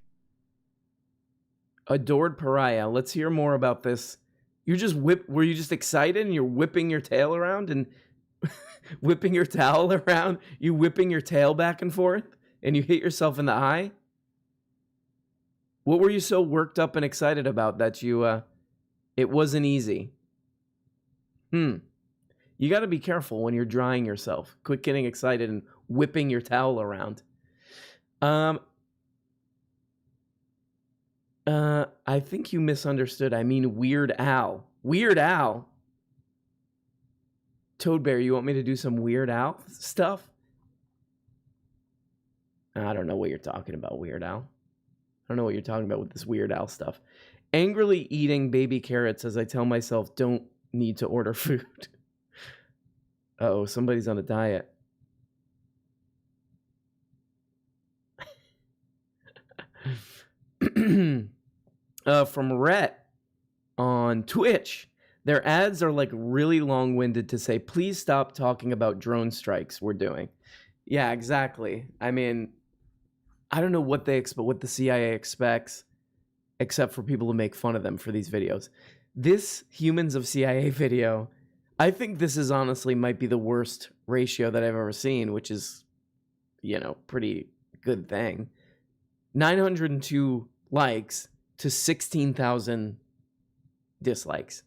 Adored pariah. Let's hear more about this. Were you just excited and you're whipping your tail around and whipping your towel around? You whipping your tail back and forth and you hit yourself in the eye? What were you so worked up and excited about that it wasn't easy? You got to be careful when you're drying yourself. Quit getting excited and whipping your towel around. I think you misunderstood. I mean Weird Al. Weird Al? Toad Bear, you want me to do some Weird Al stuff? I don't know what you're talking about, Weird Al. I don't know what you're talking about with this Weird Al stuff. Angrily eating baby carrots as I tell myself don't need to order food. Uh-oh, somebody's on a diet. From Rhett on Twitch. Their ads are like really long-winded to say, please stop talking about drone strikes we're doing. Yeah, exactly. I mean, I don't know what they expect, what the CIA expects, except for people to make fun of them for these videos. This Humans of CIA video, I think this is honestly might be the worst ratio that I've ever seen, which is, pretty good thing. 902 likes to 16,000 dislikes.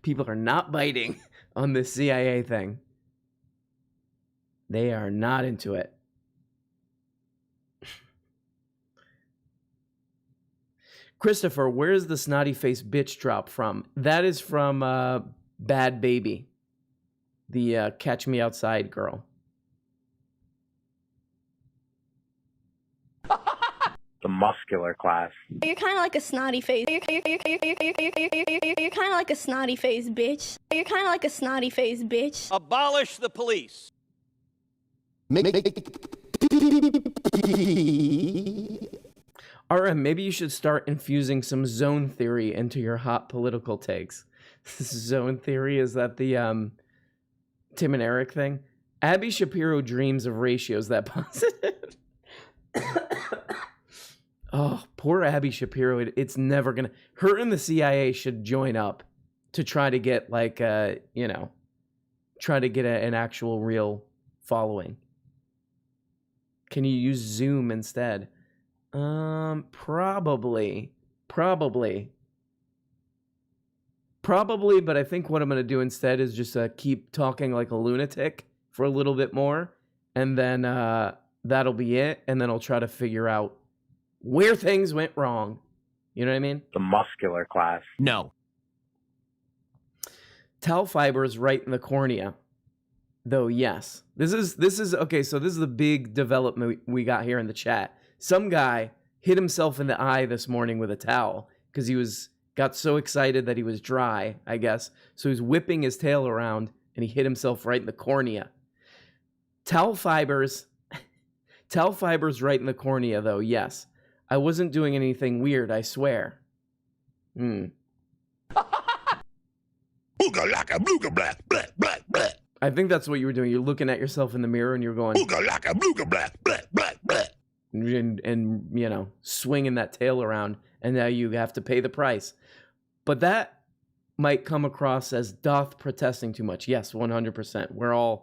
People are not biting on this CIA thing. They are not into it. Christopher, where's the snotty face bitch drop from? That is from Bad Baby, the Catch Me Outside girl.
The muscular class.
You're kind of like a snotty face. You're kind of like a snotty face bitch. You're kind of like a snotty face bitch.
Abolish the police.
RM, maybe you should start infusing some zone theory into your hot political takes. Zone theory, is that the Tim and Eric thing? Abby Shapiro dreams of ratios that positive. Oh, poor Abby Shapiro. It's never gonna. Her and the CIA should join up to try to get try to get an actual real following. Can you use Zoom instead? Probably, but I think what I'm going to do instead is just keep talking like a lunatic for a little bit more, and then that'll be it, and then I'll try to figure out where things went wrong. You know what I mean?
The muscular class.
No.
Towel fiber is right in the cornea. Though, yes. This is okay, so this is the big development we got here in the chat. Some guy hit himself in the eye this morning with a towel because he was got so excited that he was dry, I guess. So he's whipping his tail around and he hit himself right in the cornea. Towel fibers right in the cornea, though, yes. I wasn't doing anything weird, I swear. I think that's what you were doing. You're looking at yourself in the mirror and you're going... And you know, swinging that tail around, and now you have to pay the price. But that might come across as doth protesting too much. Yes, 100%.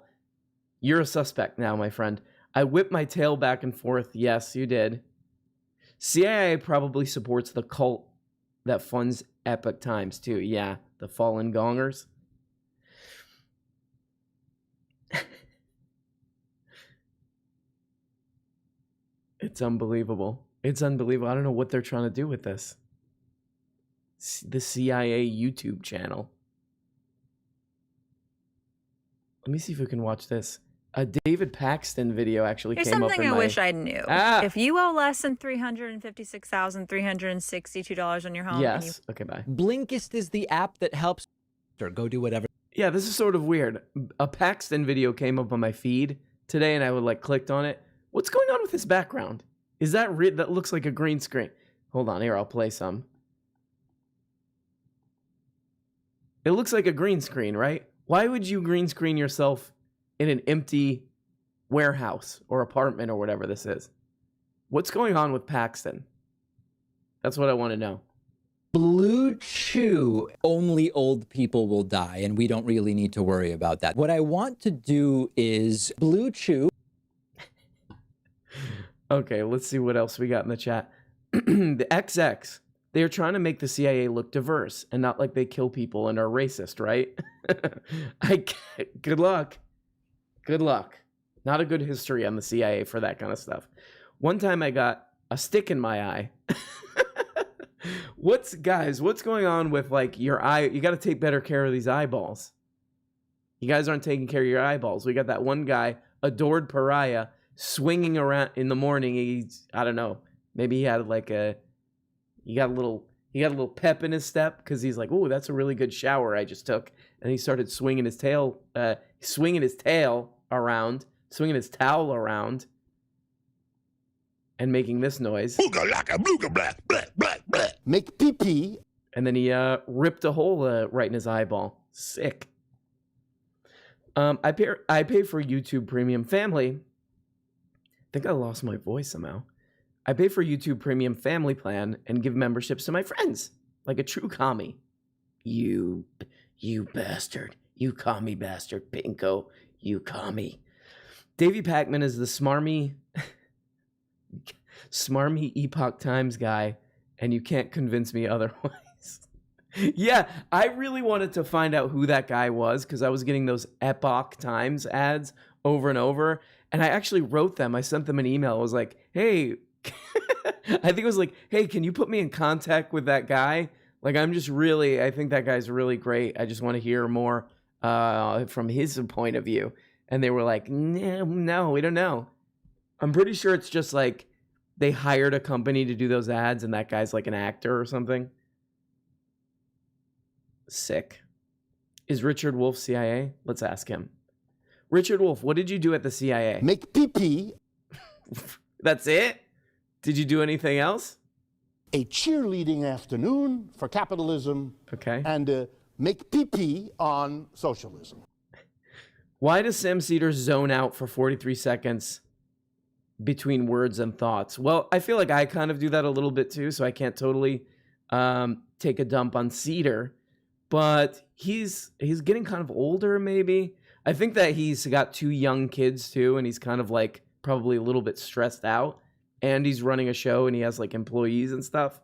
You're a suspect now, my friend. I whipped my tail back and forth. Yes, you did. CIA probably supports the cult that funds Epoch Times, too. Yeah, the Falun Gongers. It's unbelievable. It's unbelievable. I don't know what they're trying to do with this. The CIA YouTube channel. Let me see if we can watch this. A David Paxton video actually
Here's
came up in
something I
my...
wish I knew. If you owe less than $356,362 on your home, and you...
Yes. Okay, bye.
Blinkist is the app that helps or go do whatever.
Yeah, this is sort of weird. A Paxton video came up on my feed today, and I clicked on it. What's going on with his background? Is that that looks like a green screen? Hold on, here, I'll play some. It looks like a green screen, right? Why would you green screen yourself in an empty warehouse or apartment or whatever this is? What's going on with Paxton? That's what I want to know.
Blue Chew. Only old people will die, and we don't really need to worry about that. What I want to do is Blue Chew.
Okay, let's see what else we got in the chat. The XX. They are trying to make the CIA look diverse and not like they kill people and are racist, right? Good luck. Good luck. Not a good history on the CIA for that kind of stuff. One time I got a stick in my eye. What's going on with like your eye? You got to take better care of these eyeballs. You guys aren't taking care of your eyeballs. We got that one guy, Adored Pariah, swinging around in the morning. I don't know. Maybe he had like he got a little pep in his step because he's like, "Oh, that's a really good shower I just took." And he started swinging his towel around, and making this noise.
Make pee-pee.
And then he ripped a hole right in his eyeball. Sick. I pay for YouTube Premium Family. I think I lost my voice somehow. I pay for YouTube Premium Family Plan and give memberships to my friends, like a true commie. You bastard. You commie bastard, Pinko. You commie. Davey Pacman is the smarmy Epoch Times guy, and you can't convince me otherwise. Yeah, I really wanted to find out who that guy was because I was getting those Epoch Times ads over and over, and I actually wrote them. I sent them an email. I was like, hey, I think it was like, hey, can you put me in contact with that guy? Like, I think that guy's really great. I just want to hear more from his point of view. And they were like, no, we don't know. I'm pretty sure it's just like they hired a company to do those ads and that guy's like an actor or something. Sick. Is Richard Wolff CIA? Let's ask him. Richard Wolff, what did you do at the CIA?
Make pee-pee.
That's it? Did you do anything else?
A cheerleading afternoon for capitalism.
Okay.
And make pee-pee on socialism.
Why does Sam Cedars zone out for 43 seconds between words and thoughts? Well, I feel like I kind of do that a little bit too, so I can't totally take a dump on Cedar. But he's getting kind of older, maybe. I think that he's got 2 young kids too, and he's kind of like probably a little bit stressed out. And he's running a show, and he has like employees and stuff.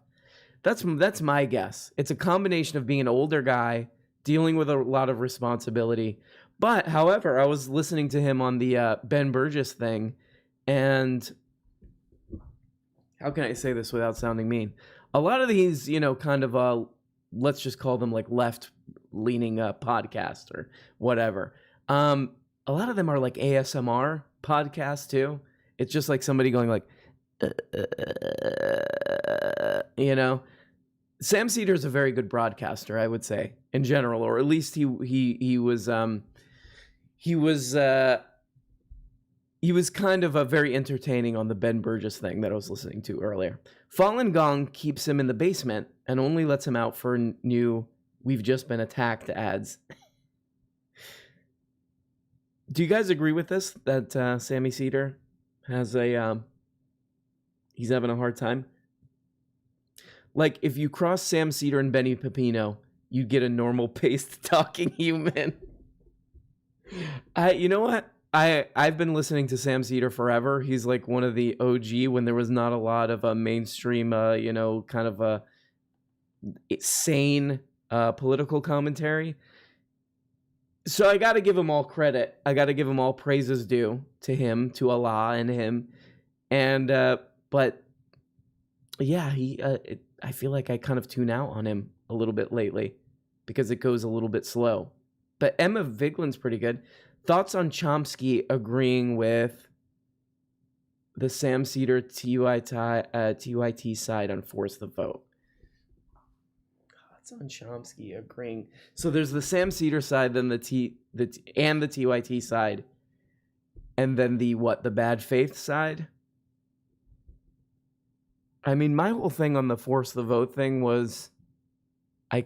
That's my guess. It's a combination of being an older guy, dealing with a lot of responsibility. But, however, I was listening to him on the Ben Burgess thing, and how can I say this without sounding mean? A lot of these, kind of, let's just call them like left-leaning podcasts or whatever. A lot of them are like ASMR podcasts too. It's just like somebody going like, Sam Cedar is a very good broadcaster, I would say, in general, or at least he was kind of a very entertaining on the Ben Burgess thing that I was listening to earlier. Falun Gong keeps him in the basement and only lets him out for new "We've just been attacked" ads. Do you guys agree with this? That Sammy Cedar has he's having a hard time? Like, if you cross Sam Cedar and Benny Pepino, you get a normal-paced talking human. You know what? I've been listening to Sam Cedar forever. He's like one of the OG when there was not a lot of a mainstream, kind of a sane political commentary. So I got to give him all credit. I got to give him all praises due to him, to Allah and him. And, but yeah, I feel like I kind of tune out on him a little bit lately because it goes a little bit slow. But Emma Viglin's pretty good. Thoughts on Chomsky agreeing with the Sam Cedar TYT side on Force the Vote? Thoughts on Chomsky agreeing. So there's the Sam Cedar side, then the TYT side, and then the bad faith side? I mean, my whole thing on the Force the Vote thing was I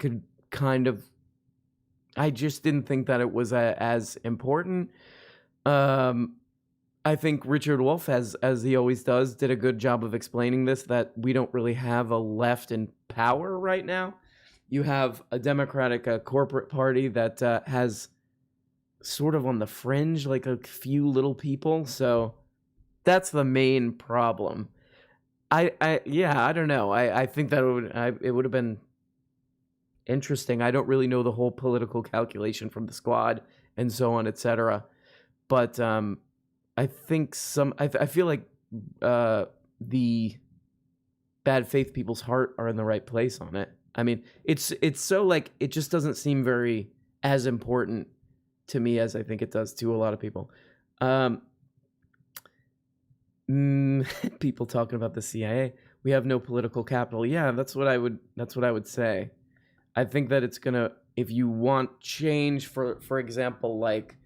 just didn't think that it was as important. I think Richard Wolff, as he always does, did a good job of explaining this, that we don't really have a left in power right now. You have a Democratic corporate party that has sort of on the fringe, like a few little people. So that's the main problem. I don't know. I think that it would have been interesting. I don't really know the whole political calculation from the Squad and so on, etc. But I think I feel like the bad faith people's heart are in the right place on it. I mean, it's so like it just doesn't seem very as important to me as I think it does to a lot of people. People talking about the CIA. We have no political capital. Yeah, that's what I would say. I think that it's gonna, if you want change, for example, like,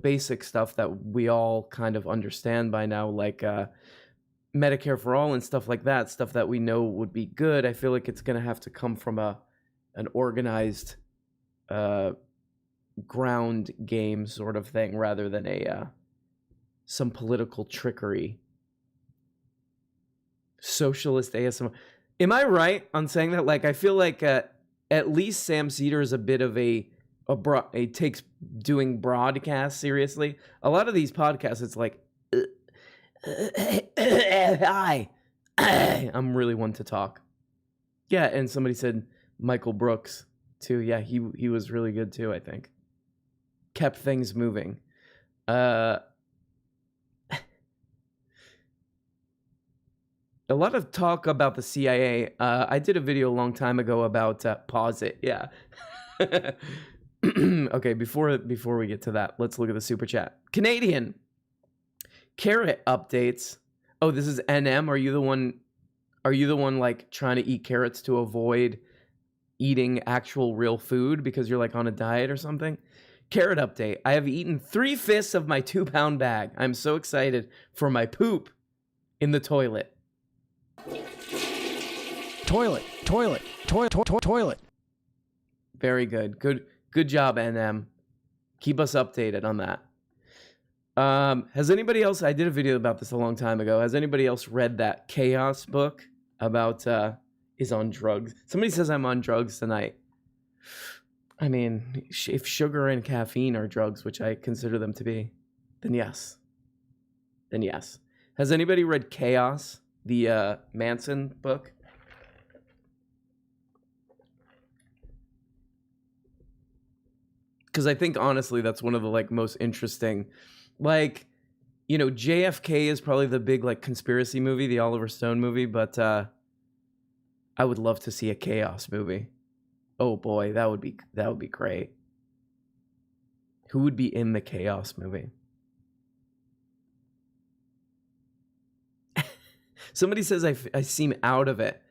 basic stuff that we all kind of understand by now, like Medicare for all and stuff like that, stuff that we know would be good. I feel like it's gonna have to come from an organized ground game sort of thing rather than some political trickery. Socialist ASMR. Am I right on saying that? Like, I feel like at least Sam Cedar is a bit of he takes doing broadcasts seriously. A lot of these podcasts, it's like, hi, I'm really one to talk. Yeah, and somebody said Michael Brooks too. Yeah, he was really good too, I think. Kept things moving. A lot of talk about the CIA. I did a video a long time ago about pause it. Yeah. Okay, before we get to that, let's look at the super chat. Canadian carrot updates. Oh, this is NM. Are you the one like trying to eat carrots to avoid eating actual real food because you're like on a diet or something? Carrot update. I have eaten 3/5 of my 2-pound bag. I'm so excited for my poop in the toilet. Toilet. Very good. Good job, NM. Keep us updated on that. Has anybody else, I did a video about this a long time ago. Has anybody else read that Chaos book about is on drugs? Somebody says I'm on drugs tonight. I mean, if sugar and caffeine are drugs, which I consider them to be, then yes. Has anybody read Chaos, the Manson book? Because I think, honestly, that's one of the like most interesting, like, JFK is probably the big like conspiracy movie, the Oliver Stone movie, but I would love to see a Chaos movie. Oh boy, that would be great. Who would be in the Chaos movie? Somebody says I seem out of it.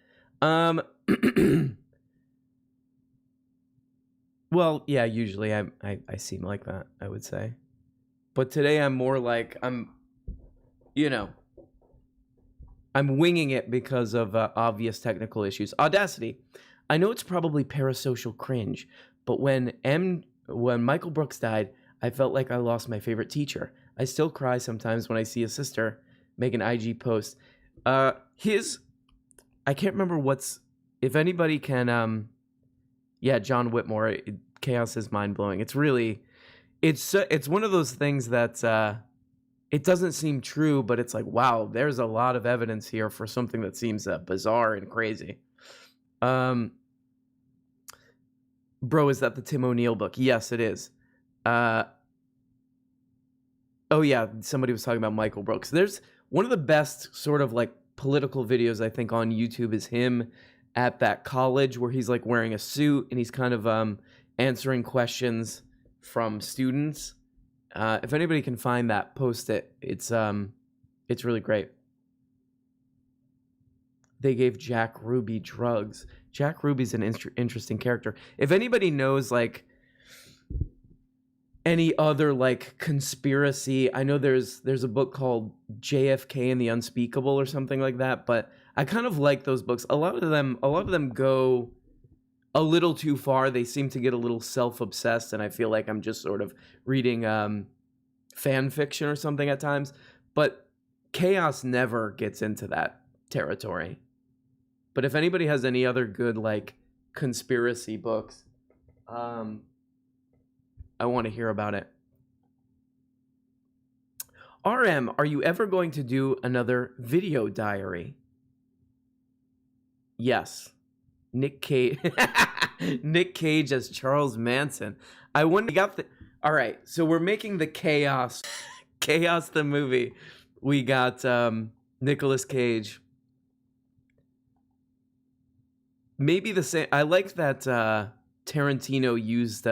Well, yeah, usually I seem like that, I would say. But today I'm more like I'm winging it because of obvious technical issues. Audacity. I know it's probably parasocial cringe, but when Michael Brooks died, I felt like I lost my favorite teacher. I still cry sometimes when I see a sister make an IG post. I can't remember if anybody can, John Whitmore, Chaos is mind-blowing. It's really, it's one of those things that, it doesn't seem true, but it's like, wow, there's a lot of evidence here for something that seems bizarre and crazy. Bro, is that the Tim O'Neill book? Yes, it is. Oh yeah, somebody was talking about Michael Brooks. There's one of the best sort of like political videos I think on YouTube is him at that college where he's like wearing a suit and he's kind of answering questions from students. If anybody can find that, post it. It's really great. They gave Jack Ruby drugs. Jack Ruby's an interesting character. If anybody knows like any other like conspiracy, I know there's a book called JFK and the Unspeakable or something like that, but I kind of like those books. A lot of them go a little too far. They seem to get a little self-obsessed, and I feel like I'm just sort of reading fan fiction or something at times. But Chaos never gets into that territory. But if anybody has any other good like conspiracy books, I want to hear about it. RM, are you ever going to do another video diary? Yes. Nick Cage. Nick Cage as Charles Manson. I wonder. All right, so we're making the Chaos the movie. We got Nicolas Cage. Maybe the same. I like that Tarantino used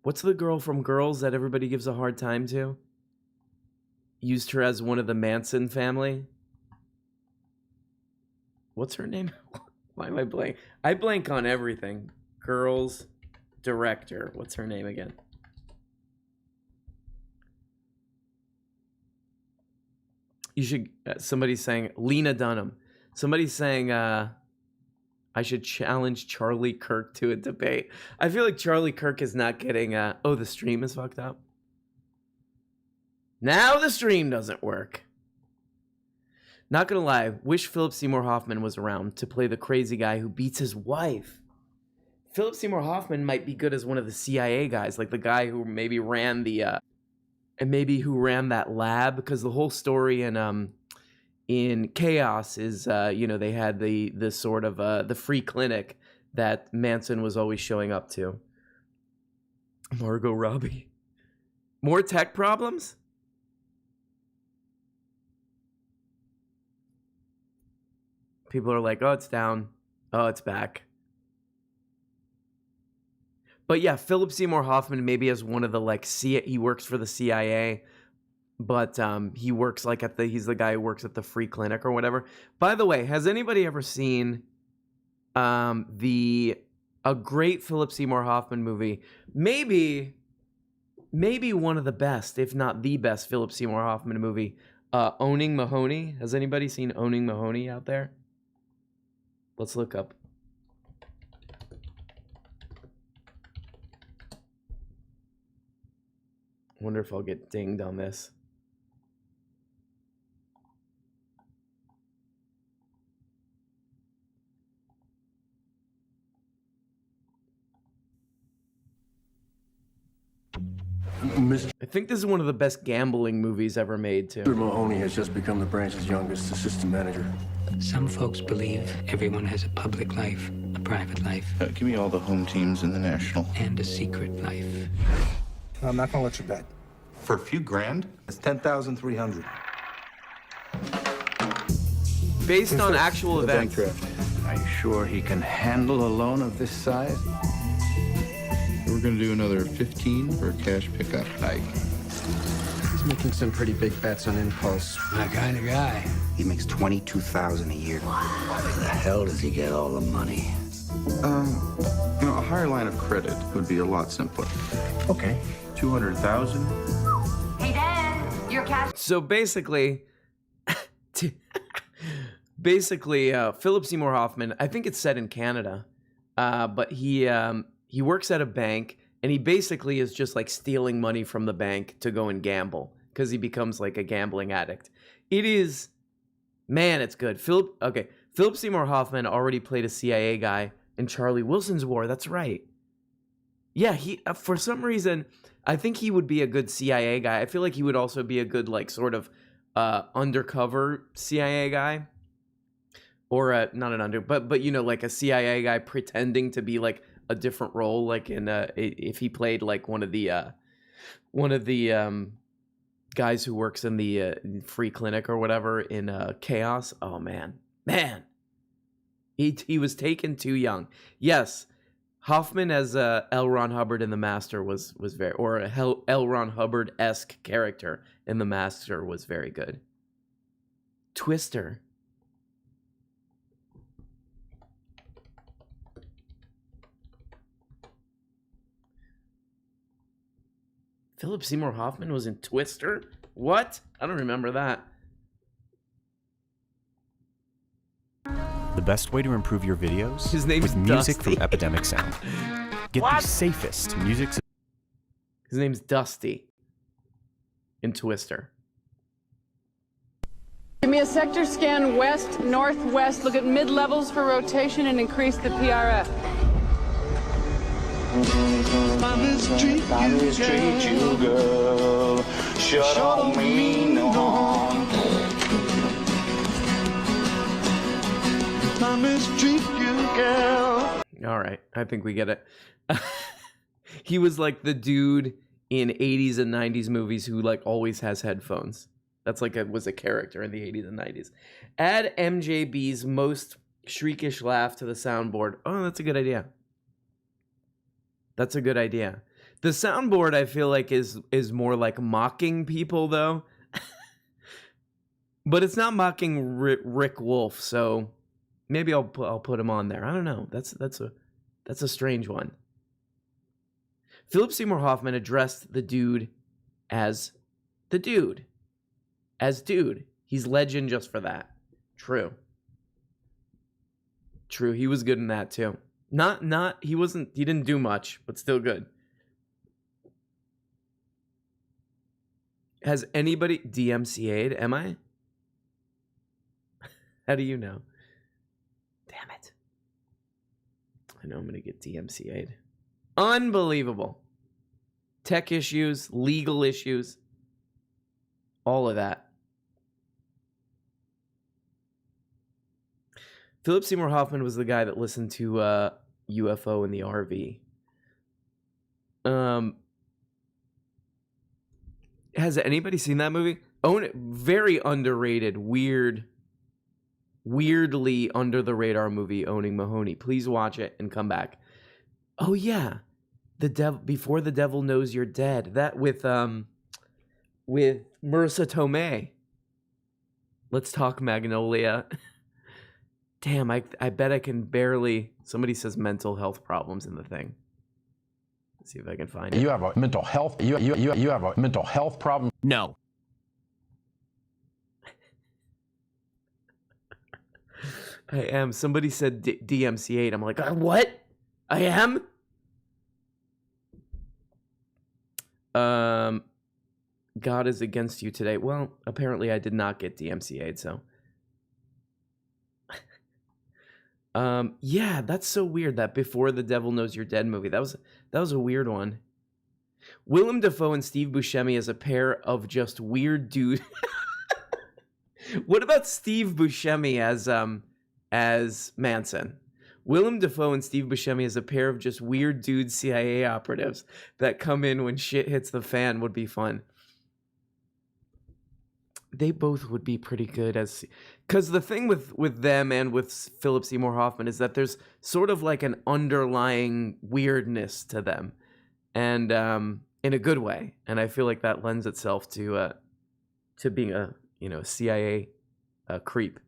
what's the girl from Girls that everybody gives a hard time to? Used her as one of the Manson family. What's her name? Why am I blank? I blank on everything. Girls director. What's her name again? You should. Somebody's saying Lena Dunham. Somebody's saying I should challenge Charlie Kirk to a debate. I feel like Charlie Kirk is not getting. Oh, the stream is fucked up. Now the stream doesn't work. Not gonna lie, wish Philip Seymour Hoffman was around to play the crazy guy who beats his wife. Philip Seymour Hoffman might be good as one of the CIA guys, like the guy who maybe ran the who ran that lab, because the whole story in Chaos is they had the sort of the free clinic that Manson was always showing up to. Margot Robbie. More tech problems? People are like, oh, it's down. Oh, it's back. But yeah, Philip Seymour Hoffman maybe as one of the he works for the CIA, but he works he's the guy who works at the free clinic or whatever. By the way, has anybody ever seen a great Philip Seymour Hoffman movie? Maybe one of the best, if not the best Philip Seymour Hoffman movie, Owning Mahoney. Has anybody seen Owning Mahoney out there? Let's look up. Wonder if I'll get dinged on this. I think this is one of the best gambling movies ever made, too.
Mr. Mahoney has just become the branch's youngest assistant manager.
Some folks believe everyone has a public life, a private life.
Give me all the home teams in the National.
And a secret life.
I'm not gonna let you bet.
For a few grand?
It's 10,300.
Based on actual events.
Are you sure he can handle a loan of this size? We're gonna do another 15 for a cash pickup.
He's making some pretty big bets on impulse.
My kind of guy.
He makes $22,000 a year.
Where the hell does he get all the money?
You know, a higher line of credit would be a lot simpler. Okay. 200,000.
Hey, Dad, your cash.
So basically, Philip Seymour Hoffman, I think it's set in Canada, but he works at a bank, and he basically is just like stealing money from the bank to go and gamble because he becomes like a gambling addict. It is, man, it's good. Philip Seymour Hoffman already played a CIA guy in Charlie Wilson's War. That's right. Yeah, he for some reason, I think he would be a good CIA guy. I feel like he would also be a good like sort of undercover CIA guy, or not an under, but you know, like a CIA guy pretending to be like a different role, like in if he played like one of the guys who works in the free clinic or whatever in Chaos. Oh man, he was taken too young. Yes, Hoffman as L. Ron Hubbard in The Master was very, or a L. Ron Hubbard-esque character in The Master was very good. Twister. Philip Seymour Hoffman was in Twister? What? I don't remember that.
The best way to improve your videos
His name's
with music
Dusty.
from Epidemic Sound. Get
What?
the safest music.
His name's Dusty in Twister.
Give me a sector scan west, northwest. Look at mid-levels for rotation and increase the PRF.
I mistreat you, girl. Sure don't mean no harm. I mistreat you, girl.
All right, I think we get it. He was like the dude in 80s and 90s movies who like always has headphones. That's like was a character in the 80s and 90s. Add MJB's most shriekish laugh to the soundboard. Oh, that's a good idea. That's a good idea. The soundboard, I feel like, is more like mocking people, though. But it's not mocking Rick Wolf, so maybe I'll put him on there. I don't know. That's a strange one. Philip Seymour Hoffman addressed the dude as the dude. As dude. He's legend just for that. True. He was good in that too. He didn't do much, but still good. Has anybody DMCA'd? Am I? How do you know? Damn it. I know I'm going to get DMCA'd. Unbelievable. Tech issues, legal issues, all of that. Philip Seymour Hoffman was the guy that listened to UFO in the RV. Has anybody seen that movie? Very underrated, weirdly under the radar movie, Owning Mahoney. Please watch it and come back. Oh yeah, Before the Devil Knows You're Dead. That with Marissa Tomei. Let's Talk Magnolia. Damn, I bet I can barely... Somebody says mental health problems in the thing. Let's see if I can find it.
You have a mental health... You have a mental health problem?
No.
I am. Somebody said DMC8. I'm like, what? I am? God is against you today. Well, apparently I did not get DMCA'd, so... Yeah, that's so weird, that Before the Devil Knows You're Dead movie. That was a weird one. Willem Dafoe and Steve Buscemi as a pair of just weird dude. What about Steve Buscemi as Manson? Willem Dafoe and Steve Buscemi as a pair of just weird dude CIA operatives that come in when shit hits the fan would be fun. They both would be pretty good as... Because the thing with them and with Philip Seymour Hoffman is that there's sort of like an underlying weirdness to them. And in a good way. And I feel like that lends itself to being a CIA creep.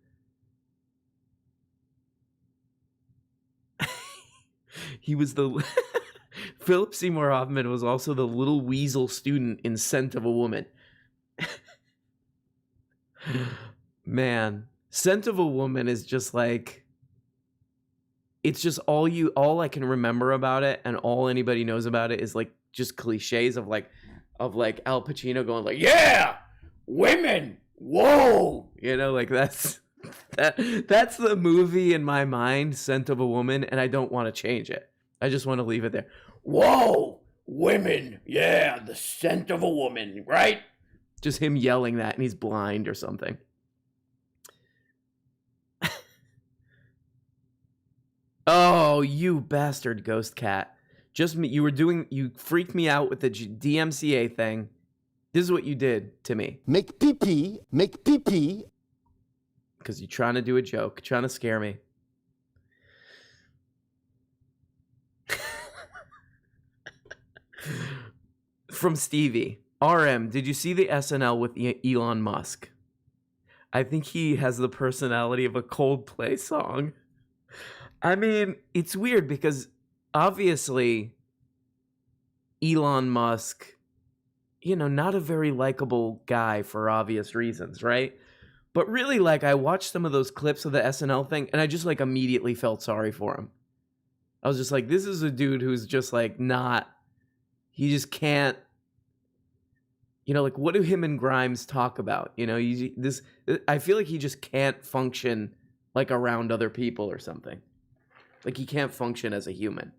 He was the Philip Seymour Hoffman was also the little weasel student in Scent of a Woman. Man, Scent of a Woman is just like, it's just all I can remember about it, and all anybody knows about it is like just cliches of like Al Pacino going like, yeah, women, whoa, you know, like that's the movie in my mind, Scent of a Woman, and I don't want to change it. I just want to leave it there. Whoa, women, yeah, the scent of a woman, right? Just him yelling that, and he's blind or something. Oh, you bastard, Ghost Cat. Just me. You freaked me out with the DMCA thing. This is what you did to me.
Make pee-pee.
Because you're trying to do a joke, trying to scare me. From Stevie. RM, did you see the SNL with Elon Musk? I think he has the personality of a Coldplay song. I mean, it's weird because obviously Elon Musk, you know, not a very likable guy for obvious reasons, right? But really, like, I watched some of those clips of the SNL thing, and I just, like, immediately felt sorry for him. I was just like, this is a dude who's just, like, he just can't, you know, like, what do him and Grimes talk about? You know, I feel like he just can't function, like, around other people or something. Like, he can't function as a human.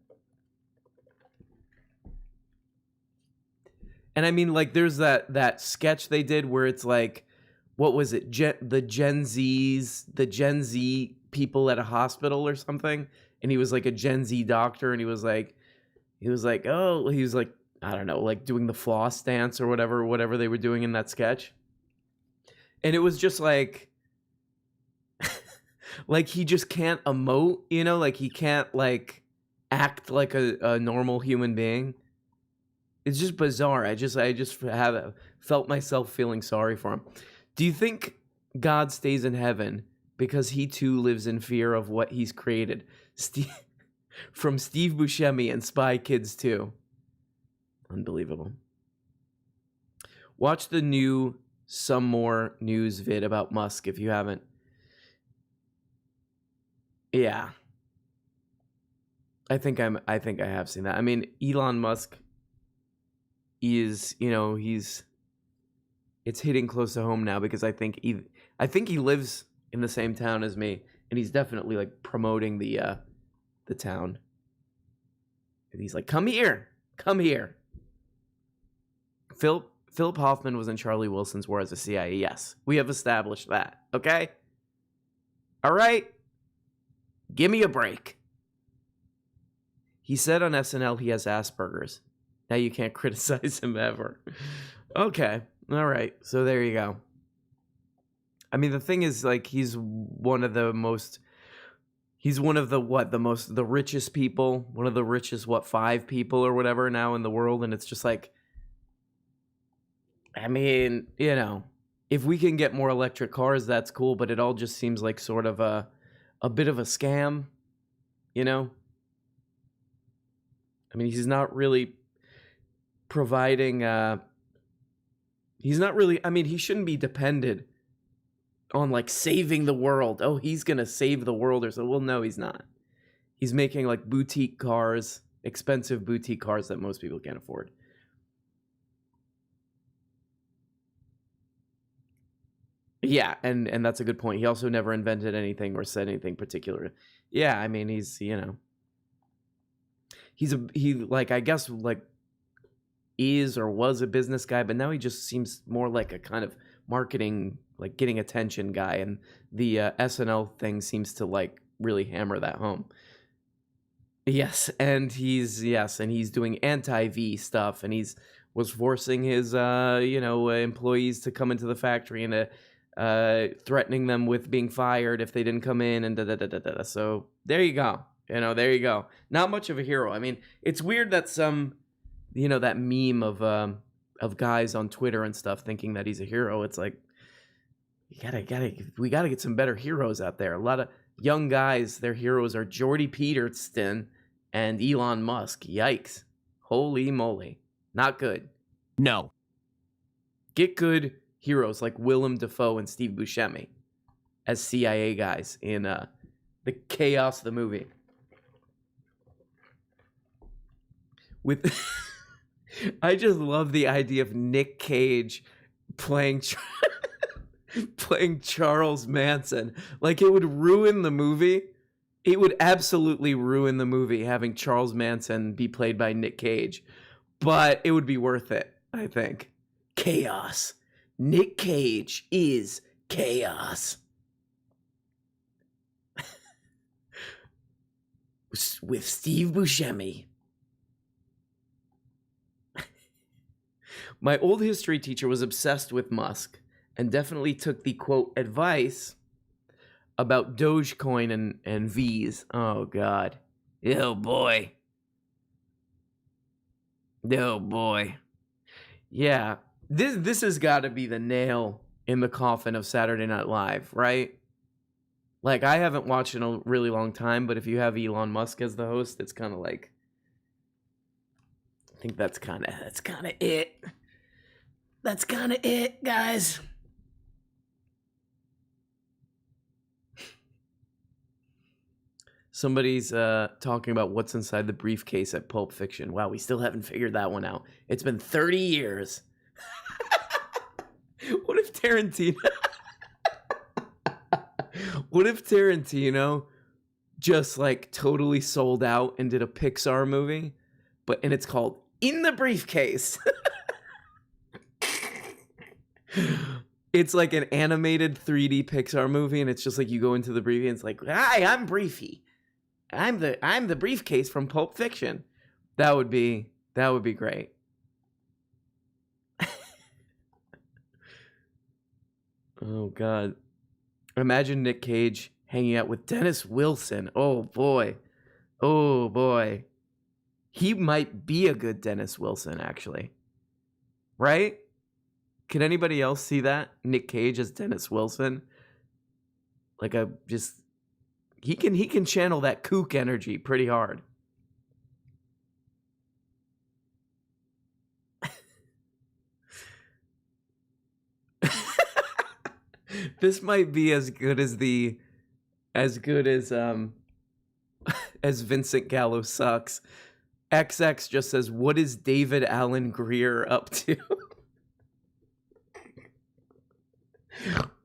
And I mean, like, there's that sketch they did where it's like, what was it? The Gen Z people at a hospital or something. And he was like a Gen Z doctor, and he was like, I don't know, like doing the floss dance or whatever they were doing in that sketch. And it was just like, like he just can't emote, you know, like he can't like act like a normal human being. It's just bizarre. I just felt myself feeling sorry for him. Do you think God stays in heaven because he too lives in fear of what he's created? From Steve Buscemi and Spy Kids 2. Unbelievable. Watch the new Some More News vid about Musk if you haven't. Yeah. I think I have seen that. I mean, Elon Musk is, you know, it's hitting close to home now because I think he lives in the same town as me, and he's definitely like promoting the town. And he's like, come here. Philip Hoffman was in Charlie Wilson's War as a CIA. Yes, we have established that. Okay. All right. Give me a break. He said on SNL he has Asperger's. Now you can't criticize him ever. Okay. All right. So there you go. I mean, the thing is, like, he's one of the richest people, one of the richest, 5 people or whatever now in the world. And it's just like, I mean, you know, if we can get more electric cars, that's cool. But it all just seems like sort of a bit of a scam, you know? I mean, he's not really providing, I mean, he shouldn't be dependent on like saving the world. Oh, he's going to save the world or so. Well, no, he's not. He's making like boutique cars, expensive boutique cars that most people can't afford. Yeah, and that's a good point. He also never invented anything or said anything particular. Yeah, I mean, he's, you know, I guess like is or was a business guy, but now he just seems more like a kind of marketing, like getting attention guy, and the SNL thing seems to like really hammer that home. Yes, and he's doing anti-V stuff, and was forcing his employees to come into the factory and threatening them with being fired if they didn't come in, and da-da-da-da-da. So there you go. There you go. Not much of a hero. I mean, it's weird that some, you know, that meme of guys on Twitter and stuff thinking that he's a hero. It's like, we gotta get some better heroes out there. A lot of young guys, their heroes are Jordy Peterson and Elon Musk. Yikes. Holy moly. Not good.
No.
Get good heroes like Willem Dafoe and Steve Buscemi as CIA guys in The Chaos, the movie. With I just love the idea of Nick Cage playing playing Charles Manson. Like, it would ruin the movie. It would absolutely ruin the movie having Charles Manson be played by Nick Cage. But it would be worth it, I think. Chaos. Nick Cage is chaos. With Steve Buscemi. My old history teacher was obsessed with Musk and definitely took the, quote, advice about Dogecoin and V's. Oh, God. Oh, boy. Oh, boy. Yeah. This has got to be the nail in the coffin of Saturday Night Live, right? Like, I haven't watched in a really long time, but if you have Elon Musk as the host, it's kind of like, I think that's kind of it. That's kind of it, guys. Somebody's talking about what's inside the briefcase at Pulp Fiction. Wow, we still haven't figured that one out. It's been 30 years. What if Tarantino... What if Tarantino just like totally sold out and did a Pixar movie, and it's called In the Briefcase? It's like an animated 3D Pixar movie, and it's just like you go into the briefcase and it's like, "Hi, I'm Briefy. I'm the briefcase from Pulp Fiction." That would be great. Oh, God. Imagine Nick Cage hanging out with Dennis Wilson. Oh, boy. Oh, boy. He might be a good Dennis Wilson, actually. Right? Can anybody else see that? Nick Cage as Dennis Wilson? Like he can channel that kook energy pretty hard. This might be as good as as Vincent Gallo sucks. XX just says, "What is David Alan Grier up to?"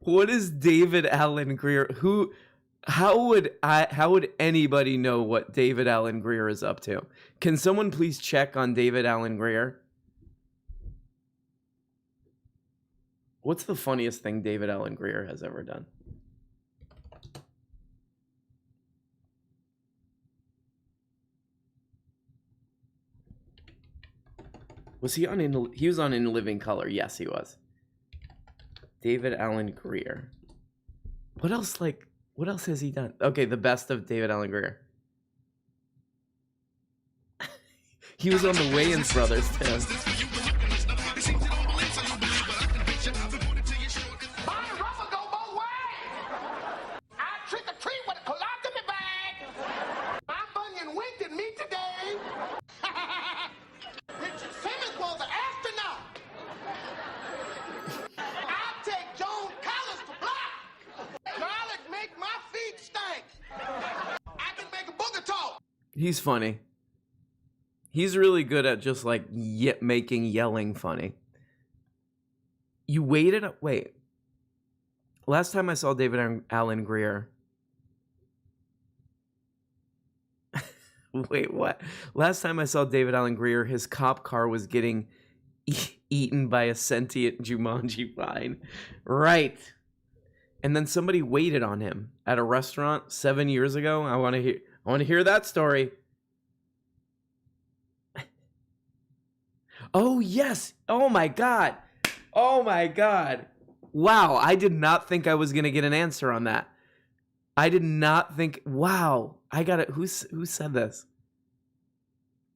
What is David Alan Grier? How would anybody know what David Alan Grier is up to? Can someone please check on David Alan Grier? What's the funniest thing David Alan Grier has ever done? Was he on he was on In Living Color? Yes, he was. David Alan Grier. What else has he done? Okay, the best of David Alan Grier. He was on the Wayans Brothers too. He's funny. He's really good at just like making yelling funny. You waited. Wait. Last time I saw David Alan Grier. Wait, what? Last time I saw David Alan Grier, his cop car was getting eaten by a sentient Jumanji vine. Right. And then somebody waited on him at a restaurant 7 years ago. I want to hear that story. Oh, yes. Oh, my God. Oh, my God. Wow. I did not think I was going to get an answer on that. I did not think. Wow. I got it. Who said this?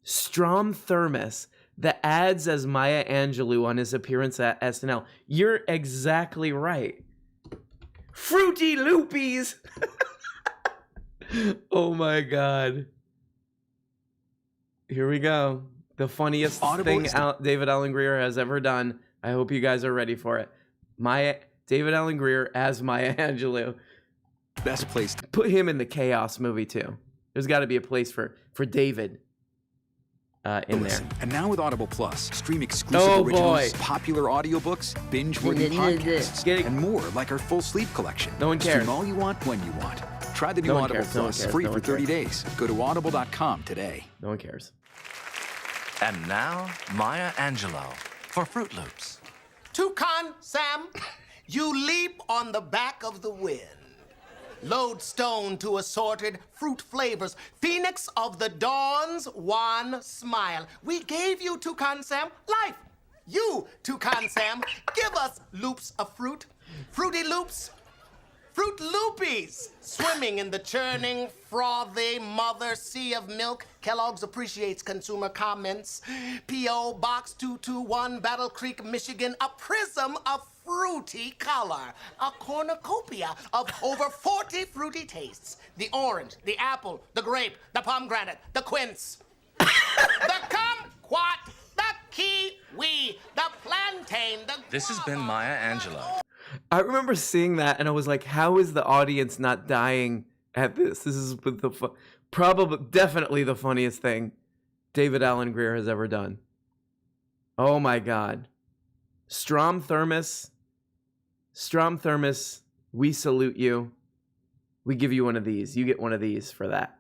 Strom Thermos, the ads as Maya Angelou on his appearance at SNL. You're exactly right. Fruity Loopies. Oh my God. Here we go. The funniest thing David Alan Grier has ever done. I hope you guys are ready for it. David Alan Grier as Maya Angelou.
Best place.
Put him in the Chaos movie too. There's got to be a place for David in there.
And now with Audible Plus, stream exclusive originals, popular audiobooks, binge-worthy podcasts, and more like our full sleep collection.
No one cares.
Stream all you want when you want. Try the new Audible Plus free for 30 days. Go to audible.com today.
No one cares.
And now, Maya Angelou for Fruit Loops.
Toucan Sam, you leap on the back of the wind. Lodestone to assorted fruit flavors. Phoenix of the dawn's wan smile. We gave you, Toucan Sam, life. You, Toucan Sam, give us loops of fruit. Fruity Loops. Fruit Loopies, swimming in the churning, frothy mother sea of milk. Kellogg's appreciates consumer comments. P.O. Box 221, Battle Creek, Michigan, a prism of fruity color. A cornucopia of over 40 fruity tastes. The orange, the apple, the grape, the pomegranate, the quince, the kumquat, the kiwi, the plantain, the...
This has been Maya Angelou.
I remember seeing that and I was like, how is the audience not dying at this? This is definitely the funniest thing David Alan Grier has ever done. Oh my God. Strom Thermos, we salute you. We give you one of these. You get one of these for that.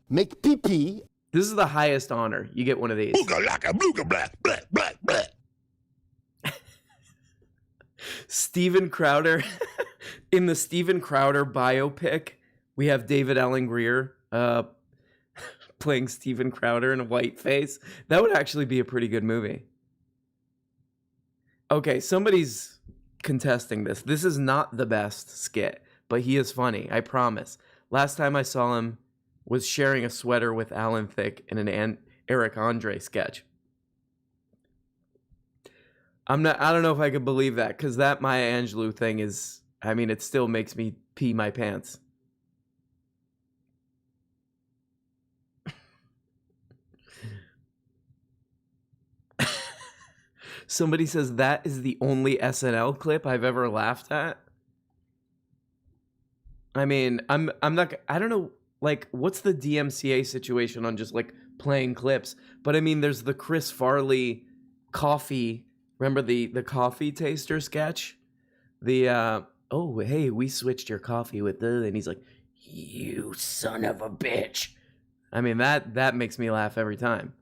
Make pee-pee.
This is the highest honor. You get one of these. Steven Crowder. In the Steven Crowder biopic, we have David Alan Grier playing Steven Crowder in a white face. That would actually be a pretty good movie. Okay, somebody's contesting this. This is not the best skit, but he is funny, I promise. Last time I saw him was sharing a sweater with Alan Thicke in an Eric Andre sketch. I don't know if I could believe that, because that Maya Angelou thing is, I mean, it still makes me pee my pants. Somebody says that is the only SNL clip I've ever laughed at. I mean, I don't know, like, what's the DMCA situation on just, like, playing clips? But, I mean, there's the Chris Farley coffee, remember the coffee taster sketch? The, oh, hey, we switched your coffee with the, and he's like, you son of a bitch. I mean, that makes me laugh every time.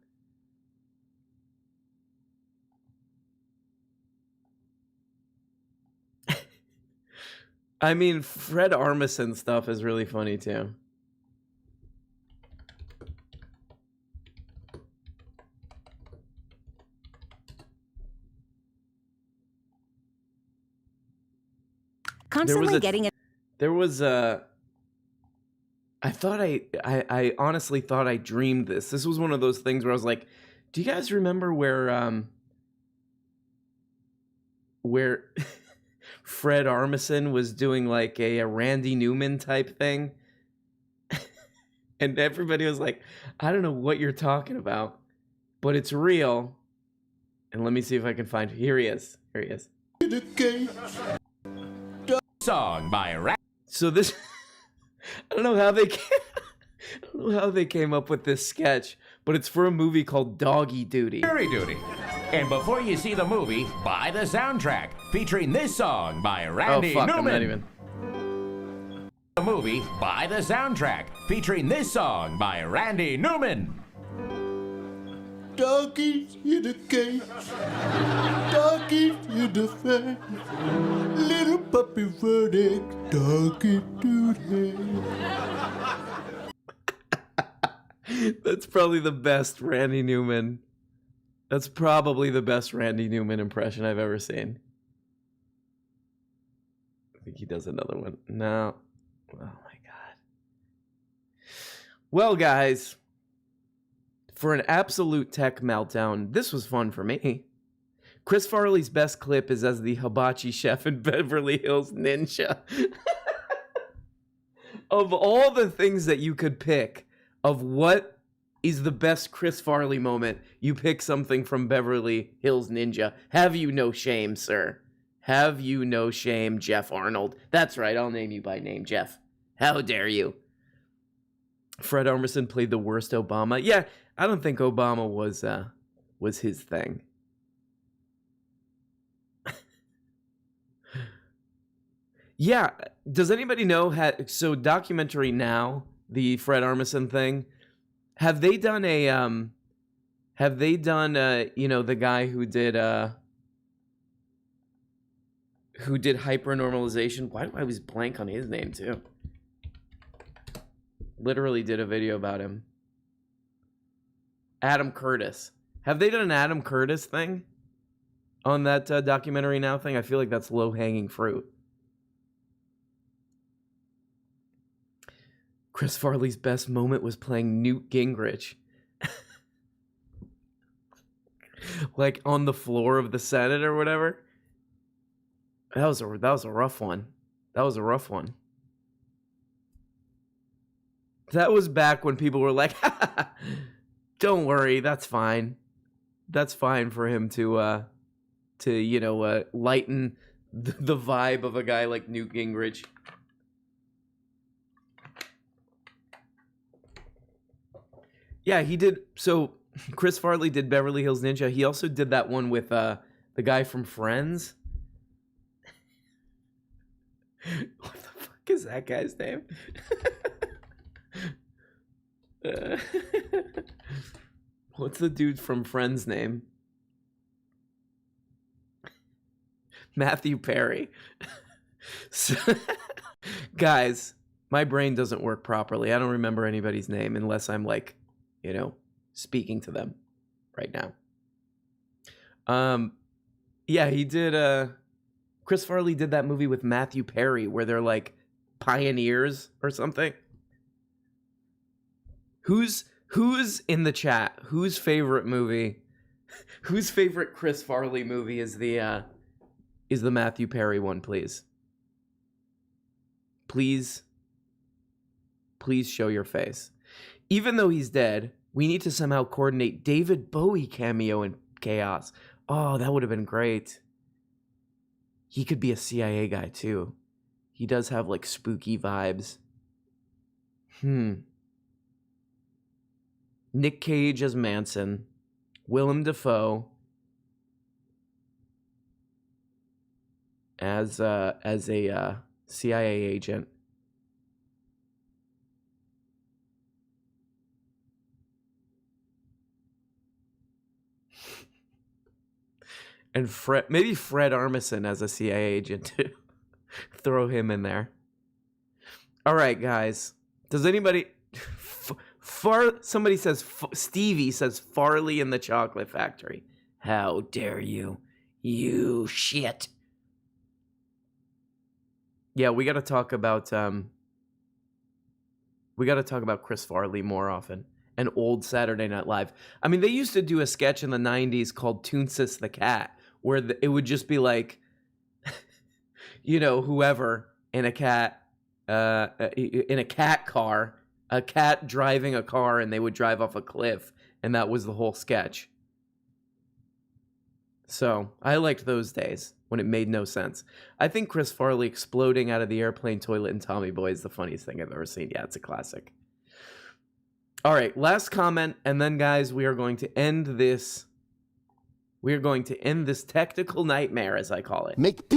I mean, Fred Armisen stuff is really funny too.
Constantly getting it.
There was a. I honestly thought I dreamed this. This was one of those things where I was like, do you guys remember where Fred Armisen was doing like a Randy Newman type thing? And everybody was like, I don't know what you're talking about, but it's real. And let me see if I can find, here he is. Here he is.
Song by
So this, I don't know how they came up with this sketch, but it's for a movie called Doggy Duty.
Jury Duty. And before you see the movie, buy the soundtrack featuring this song by Randy Newman.
I'm not even.
The movie, buy the soundtrack featuring this song by Randy Newman.
Doggies in the cage, doggies in the fence, little puppy running, doggy duty.
That's probably the best Randy Newman. That's probably the best Randy Newman impression I've ever seen. I think he does another one. No. Oh my God. Well, guys, for an absolute tech meltdown, this was fun for me. Chris Farley's best clip is as the hibachi chef in Beverly Hills Ninja. Of all the things that you could pick of what is the best Chris Farley moment, you pick something from Beverly Hills Ninja. Have you no shame, sir? Have you no shame, Jeff Arnold? That's right, I'll name you by name, Jeff. How dare you? Fred Armisen played the worst Obama. Yeah, I don't think Obama was his thing. Yeah, does anybody know, so Documentary Now, the Fred Armisen thing, have they done you know, the guy who did Hypernormalization? Why do I always blank on his name too? Literally did a video about him. Adam Curtis. Have they done an Adam Curtis thing on that Documentary Now thing? I feel like that's low-hanging fruit. Chris Farley's best moment was playing Newt Gingrich. Like on the floor of the Senate or whatever. That was a rough one. That was a rough one. That was back when people were like, don't worry, that's fine. That's fine for him to you know, lighten the vibe of a guy like Newt Gingrich. Yeah, he did. So Chris Farley did Beverly Hills Ninja. He also did that one with the guy from Friends. What the fuck is that guy's name? What's the dude from Friends' name? Matthew Perry. So, guys, my brain doesn't work properly. I don't remember anybody's name unless I'm like, you know, speaking to them right now. Yeah, he did, Chris Farley did that movie with Matthew Perry where they're like pioneers or something. Who's in the chat? Whose favorite movie? Whose favorite Chris Farley movie is the Matthew Perry one, please? Please show your face. Even though he's dead, we need to somehow coordinate David Bowie cameo in Chaos. Oh, that would have been great. He could be a CIA guy too. He does have like spooky vibes. Nick Cage as Manson. Willem Dafoe as a CIA agent. And maybe Fred Armisen as a CIA agent too. Throw him in there. All right, guys. Does anybody... Somebody says... Stevie says Farley in the Chocolate Factory. How dare you? You shit. Yeah, we got to talk about... we got to talk about Chris Farley more often. And old Saturday Night Live. I mean, they used to do a sketch in the 90s called Toonsis the Cat, where it would just be like, you know, whoever in a cat car, a cat driving a car, and they would drive off a cliff, and that was the whole sketch. So I liked those days when it made no sense. I think Chris Farley exploding out of the airplane toilet in Tommy Boy is the funniest thing I've ever seen. Yeah, it's a classic. All right, last comment, and then, guys, we are going to end this. We are going to end this technical nightmare, as I call it.